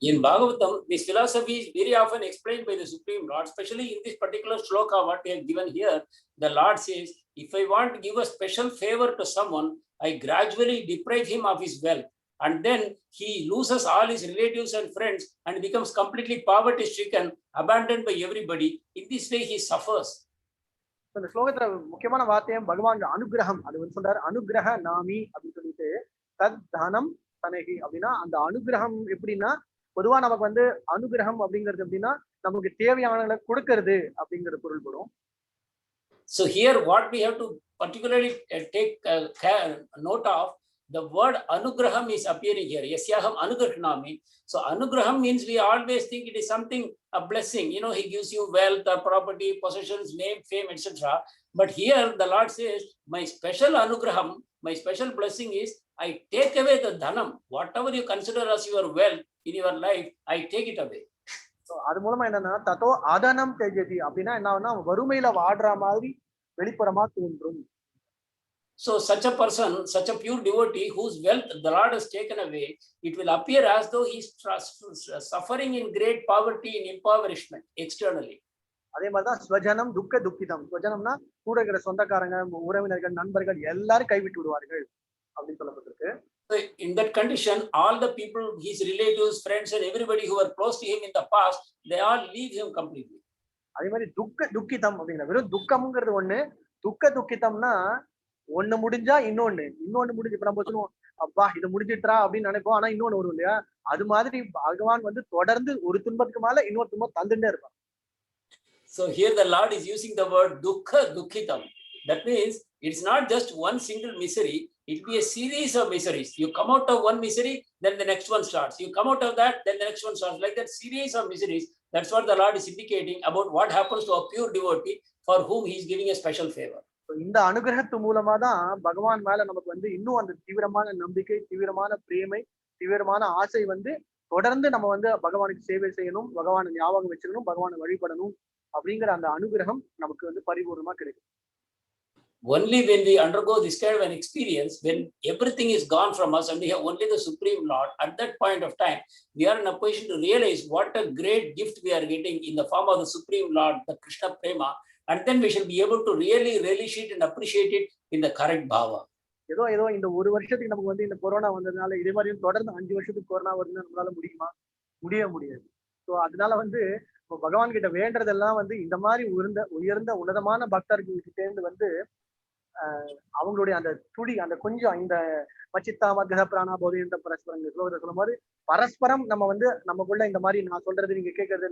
In Bhagavatam, this philosophy is very often explained by the Supreme Lord, especially in this particular shloka what we have given here. The Lord says, if I want to give a special favor to someone, I gradually deprive him of his wealth, and then he loses all his relatives and friends and becomes completely poverty stricken, abandoned by everybody. In this way he suffers. இந்த ஸ்லோகத்துல முக்கியமான வார்த்தையும் பகவான் அனுகிரகம், அது வந்து சொல்றாரு அனுகிரக நாமி அப்படின்னு சொல்லிட்டு, தத் தனம் தனகி அப்படின்னா அந்த அனுகிரகம் எப்படின்னா, பொதுவா நமக்கு வந்து அனுகிரகம் அப்படிங்கிறது எப்படின்னா நமக்கு தேவையானதை கொடுக்கறது அப்படிங்கிற பொருள்படும். So here what we have to particularly take note of, the word anugraham is appearing here. Yasyaham anugrahnami. So anugraham means we always think it is something, a blessing. You know, he gives you wealth or property, possessions, name, fame, etc. But here the Lord says, my special anugraham, my special blessing is I take away the dhanam. Whatever you consider as your wealth in your life, I take it away. So அது மூலமா என்னன்னா ததோ ஆதானம் தெஜதி அப்படின்னா என்ன, வறுமையில வாடுற மாதிரி வெளிப்புறமா தோன்றும். So such a person, such a pure devotee whose wealth the Lord has taken away, it will appear as though he is suffering in great poverty and impoverishment externally. அதே மாதிரிதான் ஸ்வஜனம் துக்க துக்கிதம். ஸ்வஜனம்னா கூட இருக்கிற சொந்தக்காரங்க, உறவினர்கள், நண்பர்கள் எல்லாரும் கைவிட்டு விடுவார்கள் அப்படின்னு சொல்லப்பட்டிருக்கு. So in that condition, all the people, his relatives, friends and everybody who were close to him in the past, they all leave him completely. அதே மாதிரி துக்க துக்கிதம் அப்படிங்கிற வெறும் துக்கம்ங்கிறது ஒண்ணு, துக்க துக்கிதம்னா ஒண்ணு முடிஞ்சா இன்னொன்னு முடிஞ்சு, இப்ப நம்ம சொல்லுவோம் அப்பா இது முடிஞ்சிட்டா அப்படின்னு நினைப்போம், ஆனா இன்னொன்னு வரும் இல்லையா, அது மாதிரி பகவான் வந்து தொடர்ந்து ஒரு துன்பத்துக்கு மேல இன்னொரு துன்பம் தந்துட்டே இருப்பான். So here the Lord is using the word dukkha dukkitam. That means it's not just one single misery, it will be a series of miseries. You come out of one misery, then the next one starts. You come out of that, then the next one starts. Like that series of miseries. That's what the Lord is indicating about what happens to a pure devotee for whom he is giving a special favor. இந்த அனுகிரகத்து மூலமா தான் பகவான் மேல நமக்கு வந்து இன்னும் அந்த தீவிரமான நம்பிக்கை, தீவிரமான பிரேமை, தீவிரமான ஆசை வந்து தொடர்ந்து நம்ம வந்து பகவானுக்கு சேவை செய்யணும், பகவானை ஞாபகம் வச்சிடணும், பகவானை வழிபடணும் அப்படிங்கிற அந்த அனுகிரகம் நமக்கு வந்து பரிபூர்ணமா கிடைக்கும். Only when we undergo this kind of an experience, when everything is gone from us and we have only the Supreme Lord, at that point of time, we are in a position to realize what a great gift we are getting in the form of the Supreme Lord, the Krishna Prema, and then we shall be able to really relish it and appreciate it in the correct bhava. ஏதோ இந்த ஒரு வருஷத்துக்கு நமக்கு வந்து இந்த corona வந்ததுனால இதே மாதிரியும் தொடர்ந்து 5 வருஷத்துக்கு கொரோனா வருதுன்னு நம்மளால முடியாது. ஸோ அதனால வந்து பகவான் கிட்ட வேண்டதெல்லாம் வந்து இந்த மாதிரி உயர்ந்த உன்னதமான பக்தர்கள்கிட்ட இருந்து வந்து அவங்களுடைய அந்த துடி, அந்த கொஞ்சம் இந்த மச்சித்தா மத்கத பிராணா போதை என்ற பரஸ்பரங்கள் ஸ்லோகத்தை சொல்லும் போது பரஸ்பரம் நம்ம வந்து நமக்குள்ள இந்த மாதிரி நான் சொல்றது நீங்க கேட்கறது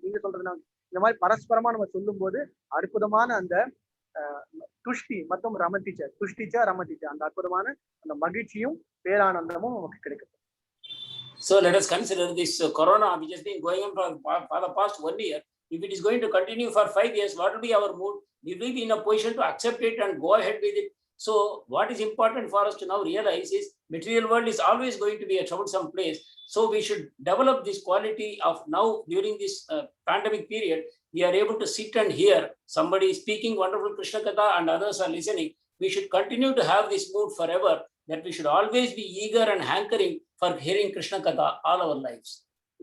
நீங்க சொல்றது நான் இந்த மாதிரி பரஸ்பரமா நம்ம சொல்லும் போது அற்புதமான அந்த துஷ்டி மற்றும் ரமதிச்ச அந்த அற்புதமான அந்த மகிழ்ச்சியும் பேரானந்தமும் நமக்கு கிடைக்கும். So let us consider this corona which has been going on for the past 1 year. If it is going to continue for 5 years, what will be our mood? We will be in a position to accept it and go ahead with it. So what is important for us to now realize is material world is always going to be a troublesome place. So we should develop this quality of now during this pandemic period. We are able to sit and hear somebody speaking wonderful Krishna Katha and others are listening. We should continue to have this mood forever, that we should always be eager and hankering for hearing Krishna Katha all our lives.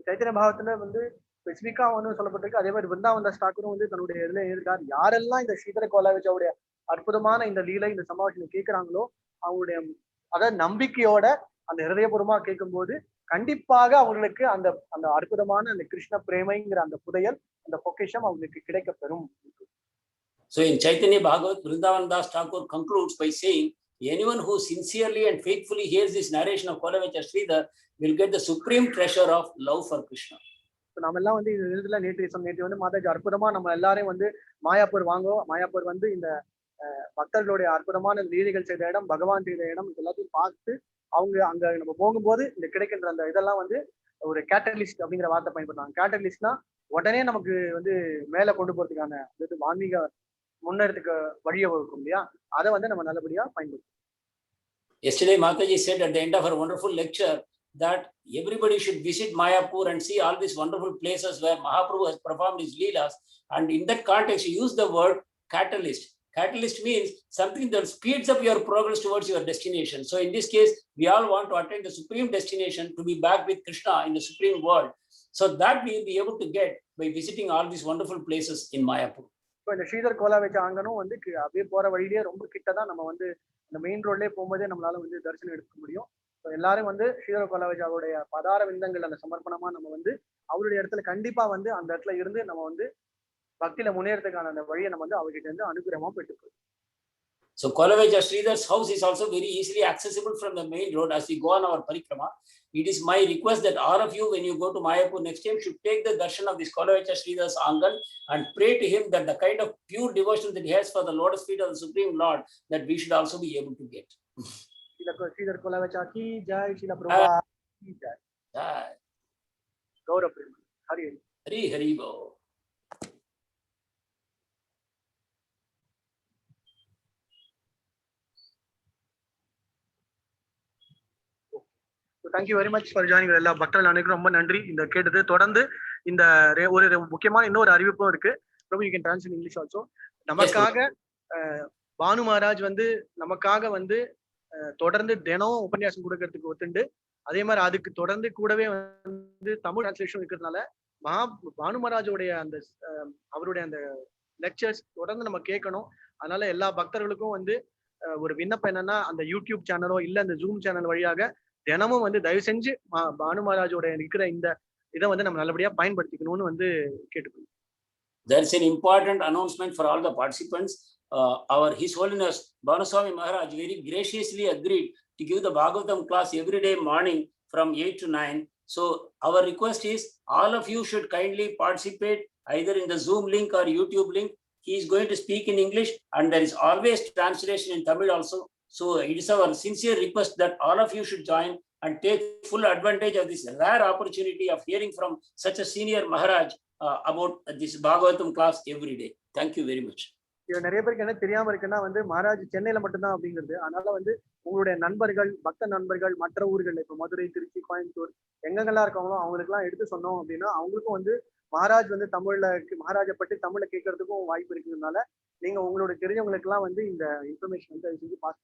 Chaitanya பாகத்துல வந்து ஸ்பெசிபிக்கா ஒன்று சொல்லப்பட்டிருக்கு. அதே மாதிரி விருந்தாவன் தாஸ் தாக்கூரும் வந்து தன்னுடைய இதுல எழுதியிருக்கார், யாரெல்லாம் இந்த ஸ்ரீதர கோலாவிச்சாவுடைய அற்புதமான இந்த லீலை இந்த சமாவேசம் கேட்கிறாங்களோ அவங்களுடைய அதாவது நம்பிக்கையோட அந்த ஹிருதயபூர்வமா கேட்கும் போது கண்டிப்பாக அவங்களுக்கு அந்த அந்த அற்புதமான அந்த கிருஷ்ண பிரேமைங்கிற அந்த புதையல் அந்த பொக்கிஷம் அவங்களுக்கு கிடைக்க பெறும். So in Chaitanya Bhagavat, Vrindavan Das Thakur concludes by saying, anyone who sincerely and faithfully hears this narration of Kolavacha Sridhar will get the supreme treasure of love for Krishna. நம்ம எல்லாம் வந்து இது இதுல நேற்று வந்து மாதாஜி அற்புதமா நம்ம எல்லாரையும் வந்து மாயாப்பூர் மாயாப்பூர் வந்து இந்த பக்தர்களுடைய அற்புதமான லீலைகள் செய்த இடம், பகவான் செய்த இடம், இது எல்லாத்தையும் பார்த்து அவங்க அங்க நம்ம போகும்போது இந்த கிடைக்கின்ற அந்த இதெல்லாம் வந்து ஒரு கேட்டலிஸ்ட் அப்படிங்கிற வார்த்தை பயன்படுத்தாங்க. கேட்டலிஸ்ட்னா உடனே நமக்கு வந்து மேல கொண்டு போறதுக்கான ஆன்மீக முன்னேறதுக்கு வழியை வகுக்கும் இல்லையா, அதை வந்து நம்ம நல்லபடியா பயன்படுத்தணும். Yesterday Mataji said at the end of her wonderful lecture that everybody should visit Mayapur and see all these wonderful places where Mahaprabhu has performed his leelas, and in that context he used the word catalyst. Catalyst means something that speeds up your progress towards your destination. So in this case, we all want to attain the supreme destination, to be back with Krishna in the supreme world. So that we will be able to get by visiting all these wonderful places in Mayapur. இப்போ இந்த ஸ்ரீதர் கோலாவிச்ச ஆங்கனும் வந்து அப்படியே போற வழியிலேயே ரொம்ப கிட்டதான் நம்ம வந்து இந்த மெயின் ரோட்லயே போகும்போதே நம்மளால வந்து தரிசனம் எடுக்க முடியும். எல்லாரும் வந்து ஸ்ரீதர் கோலாவிச்சாவுடைய பதார விந்தங்கள் அந்த சமர்ப்பணமா நம்ம வந்து அவருடைய இடத்துல கண்டிப்பா வந்து அந்த இடத்துல இருந்து நம்ம வந்து பக்தியில முன்னேறதுக்கான அந்த வழியை நம்ம வந்து அவர்கிட்ட இருந்து அனுகிரகமா பெற்றுக்கணும். So Kolavacha Sridhar's house is also very easily accessible from the main road as we go on our parikrama. It is my request that all of you, when you go to Mayapur next time, should take the darshan of this Kolavacha Sridhar's Angan and pray to him that the kind of pure devotion that he has for the lotus feet of the Supreme Lord, that we should also be able to get. Sridhar Kolavacha ki jai, Srila Prabhupada ki jai. Jai. Gaurav Prema. Hari Hari. Hari Hari Bo. Thank you very much for joining. எல்லா பக்தர்கள் அனைவருக்கும் ரொம்ப நன்றி இந்த கேட்டது. தொடர்ந்து இந்த ஒரு முக்கியமான இன்னொரு அறிவிப்பும் இருக்கு. Prabhu, you can translate English also. நமக்காக பானு மகாராஜ் வந்து நமக்காக வந்து தொடர்ந்து தினம் உபன்யாசம் கொடுக்கறதுக்கு ஒத்துண்டு, அதே மாதிரி அதுக்கு தொடர்ந்து கூடவே வந்து தமிழ் டிரான்ஸ்லேஷன் இருக்கிறதுனால பானு மகாராஜோடைய அந்த அவருடைய அந்த லெக்சர்ஸ் தொடர்ந்து நம்ம கேட்கணும். அதனால எல்லா பக்தர்களுக்கும் வந்து ஒரு விண்ணப்பம் என்னன்னா, அந்த யூடியூப் சேனலோ இல்ல அந்த ஜூம் சேனல் வழியாக தினமும் வந்து தயவு செஞ்சு பானு மகாராஜோட இருக்கிற இந்த இதை வந்து நம்ம நல்லபடியா பயன்படுத்திக்கணும்னு வந்து கேட்டுக்கணும். There is an important announcement for all the participants. Our His Holiness Bhanuswami Maharaj very graciously agreed to give the Bhagavatam class every day morning from 8 to 9. So our request is all of you should kindly participate either in the Zoom link or YouTube link. He is going to speak in English and there is always translation in Tamil also. So it is our sincere request that all of you should join and take full advantage of this rare opportunity of hearing from such a senior Maharaj about this Bhagavatam class every day. Thank you very much. இது நிறைய பேருக்கு என்ன தெரியாம இருக்குன்னா வந்து மகாராஜ் சென்னையில மட்டும்தான் அப்படிங்கிறது. அதனால வந்து உங்களுடைய நண்பர்கள், பக்த நண்பர்கள் மற்ற ஊர்கள், இப்போ மதுரை, திருச்சி, கோயம்புத்தூர் எங்கெங்கெல்லாம் இருக்காங்களோ அவங்களுக்கு எல்லாம் எடுத்து சொன்னோம் அப்படின்னா அவங்களுக்கும் வந்து மகாராஜ் வந்து மகாராஜை பற்றி தமிழ்ல கேட்கறதுக்கும் வாய்ப்பு இருக்கிறதுனால நீங்க உங்களோட தெரிஞ்சவங்களுக்கு எல்லாம் வந்து இந்த இன்ஃபர்மேஷன் வந்து செஞ்சு pass.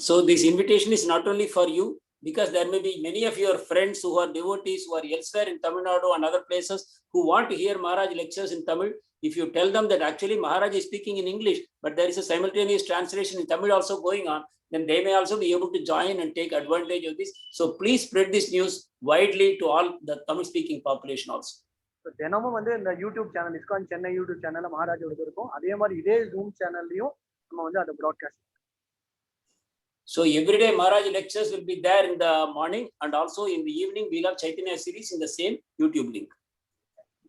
So this invitation is not only for you, because there may be many of your friends who are devotees who are elsewhere in Tamil Nadu and other places who want to hear Maharaj lectures in Tamil. If you tell them that actually Maharaj is speaking in English, but there is a simultaneous translation in Tamil also going on, then they may also be able to join and take advantage of this. So please spread this news widely to all the Tamil speaking population also. தினமும் வந்து இந்த YouTube channel ISKCON Chennai YouTube சேனல்ல மகாராஜோட இருக்கும். அதே மாதிரி இதே zoom சேனல்லையும் நம்ம வந்து அதை broadcast. So every day Maharaj lectures will be there in the morning, and also in the evening we'll have Chaitanya series in the same YouTube link.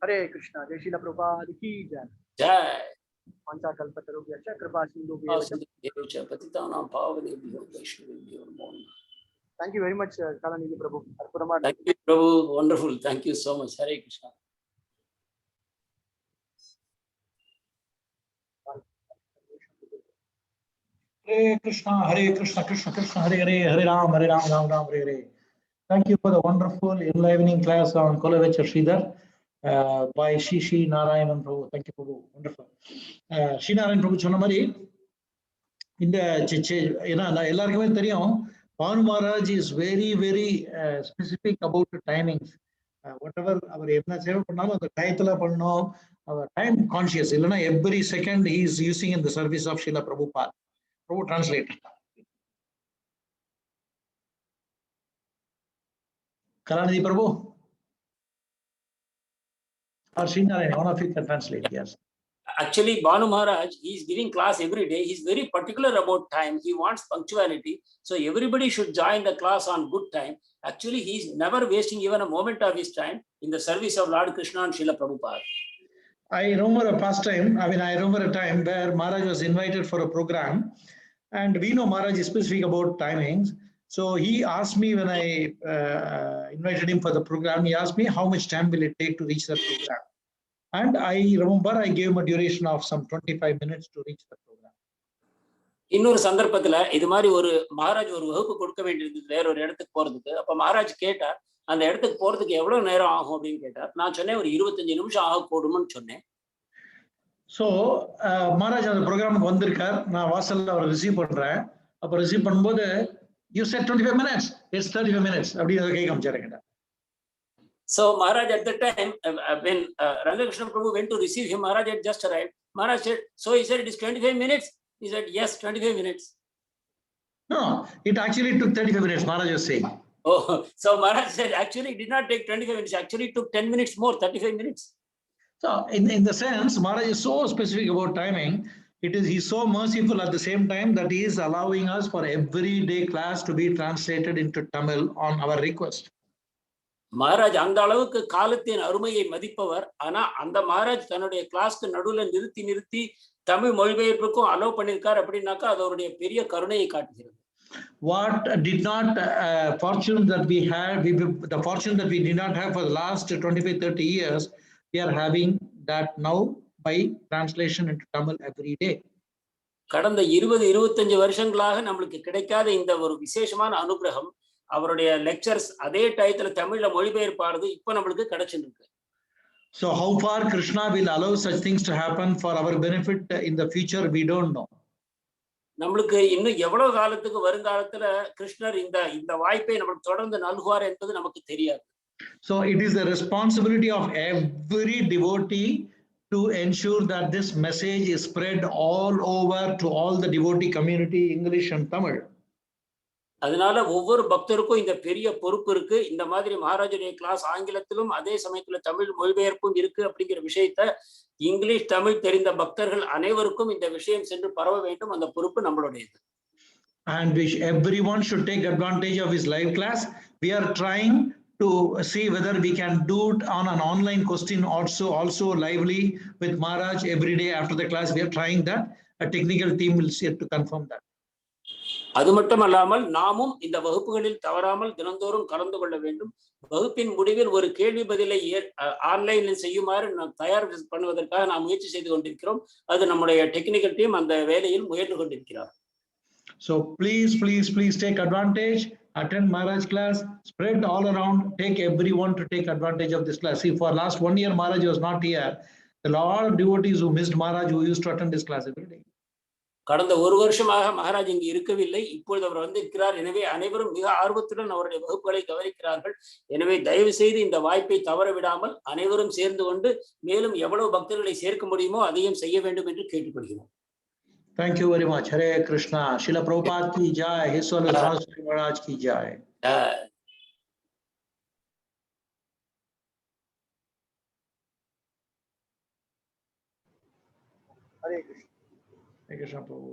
Hare Krishna. Jai Srila Prabhupada ki jai. Jai. Pancha kalpatarubhyascha kripa sindhubhyo eva cha. Asudevcha patitanam pavanebhyo vaishnavebhyo namo namah. Thank you very much, Kalanidhi Prabhu. Arpudama. Thank you, Prabhu. Wonderful. Thank you so much. Hare Krishna. Hare Krishna, Krishna Krishna, Hare Hare, Hare Ram, Ram Ram, Hare Hare. Thank you for the wonderful, enlivening class on Kolavecha Sridhar by Shri Narayanan Prabhu. Thank you, Prabhu. Wonderful. Shri Narayan Prabhu சொன்ன மாதிரி இந்த எல்லாருக்குமே தெரியும் Bhanu Maharaj is very specific about the timings. Whatever அவர் என்ன சேவை பண்ணாலும் அந்த டயத்துல பண்ணணும். அவர் time conscious இல்லைன்னா every second he is using in the service of Srila Prabhupada. Prabhu translate. Kalanidhi Prabhu. Or Sri Narayan, one of you can translate, yes. Actually, Bhanu Maharaj, he is giving class every day. He's very particular about time. He wants punctuality. So everybody should join the class on good time. Actually, he's never wasting even a moment of his time in the service of Lord Krishna and Srila Prabhupada. I remember a past time, I remember a time where Maharaj was invited for a program, and we know Maharaj is specific about timings. So he asked me when I invited him for the program, he asked me how much time will it take to reach the program. And I remember I gave him a duration of some 25 minutes to reach the program. இன்னொரு சந்தர்ப்பத்துல இது மாதிரி ஒரு மகாராஜ் ஒரு வகுப்பு கொடுக்க வேண்டியது வேற ஒரு இடத்துக்கு போறதுக்கு. அப்ப மகாராஜ் கேட்டார், அந்த இடத்துக்கு போறதுக்கு எவ்வளவு நேரம் ஆகும் அப்படின்னு கேட்டார். நான் சொன்னேன் ஒரு 25 நிமிஷம் ஆக கூடும்னு சொன்னேன். So Maharaj அந்த ப்ரோக்ராமுக்கு வந்திருக்கார். நான் வாசல்ல அவரை ரிசீவ் பண்றேன். அப்ப ரிசீவ் பண்ணும்போது you said 25 minutes. It's 35 minutes. அப்படி அதை கேட்க ஆரம்பிச்சாருங்க. So Maharaj at the time when Rangakrishna Prabhu went to receive him, Maharaj had just arrived. Maharaj said, so he said it is 25 minutes. He said yes, 25 minutes. No, it actually took 35 minutes. Maharaj was saying. Oh, so Maharaj said actually it did not take 25 minutes. Actually it took 10 minutes more, 35 minutes. So in the sense, Maharaj is so specific about timing. He's so merciful at the same time that he is allowing us for everyday class to be translated into Tamil on our request. Maharaj அந்த அளவுக்கு காலத்தின் அருமையை மதிப்பவர். ஆனா அந்த மகாராஜ் தன்னுடைய கிளாஸ்க்கு நடுவுல நிறுத்தி தமிழ் மொழிபெயர்ப்புக்கும் அலோவ் பண்ணிருக்கார் அப்படின்னாக்கா அது அவருடைய பெரிய கருணையை காட்டுகிறது. What did not fortune that we had, the fortune that we did not have for the last 25-30 years, we are having that now by translation into Tamil every day. கடந்த 20-25 வருஷங்களாக நம்மளுக்கு கிடைக்காத இந்த ஒரு விசேஷமான அனுகிரகம் அவருடைய லெக்சர்ஸ் அதே டயத்துல தமிழ்ல மொழிபெயர்ப்பானது இப்ப நம்மளுக்கு கிடைச்சிருக்கு. So how far Krishna will allow such things to happen for our benefit in the future, we don't know. நம்மளுக்கு இன்னும் எவ்வளவு காலத்துக்கு வருங்காலத்துல கிருஷ்ணர் இந்த வாய்ப்பை நமக்கு தொடர்ந்து நல்குவார் என்பது நமக்கு தெரியாது. So it is the responsibility of every devotee to ensure that this message is spread all over to all the devotee community, English and Tamil. அதனால ஒவ்வொரு பக்தருக்கும் இந்த பெரிய பொறுப்பு இருக்கு. இந்த மாதிரி மகாராஜுடைய கிளாஸ் ஆங்கிலத்திலும் அதே சமயத்துல தமிழ் மொழிபெயர்ப்பும் இருக்கு அப்படிங்கிற விஷயத்த இங்கிலீஷ் தமிழ் தெரிந்த பக்தர்கள் அனைவருக்கும் இந்த விஷயம் சென்று பரவ வேண்டும். அந்த பொறுப்பு நம்மளுடையது. And everyone should take advantage of his live class. We are trying to see whether we can do it on an online question also lively with Maharaj every day after the class. We are trying that. A technical team will see to confirm that. அது மட்டுமல்லாமல் நாமும் இந்த வகுப்புகளில் தவறாமல் தினந்தோறும் கலந்து கொள்ள வேண்டும். வகுப்பின் முடிவில் ஒரு கேள்வி பதிலை ஆன்லைனில் செய்யுமாறு தயார் பண்ணுவதற்காக நாம் முயற்சி செய்து கொண்டிருக்கிறோம். அது நம்முடைய டெக்னிக்கல் டீம் அந்த வேலையில் முயன்று கொண்டிருக்கிறார். So please take advantage, attend Maharaj class, spread all around, take everyone to take advantage of this class. See, for last 1 year Maharaj was not here. A lot of devotees who missed Maharaj who used to attend this class every day. கடந்த ஒரு வருஷமாக மகாராஜ் இங்கு இருக்கவில்லை. இப்பொழுது அவர் வந்திருக்கிறார். எனவே அனைவரும் மிக ஆர்வத்துடன் அவருடைய வகுப்புகளை கவனிக்கிறார்கள். எனவே தயவு செய்து இந்த வாய்ப்பை தவற விடாமல் அனைவரும் சேர்ந்து கொண்டு மேலும் எவ்வளவு பக்தர்களை சேர்க்க முடியுமோ அதையும் செய்ய வேண்டும் என்று கேட்டுக்கொள்கிறோம். Thank you very much. Hare Krishna. Srila Prabhupada ki jai. His Holiness Maharaj Maharaj ki jai. Hare Krishna. Hare Krishna Prabhu.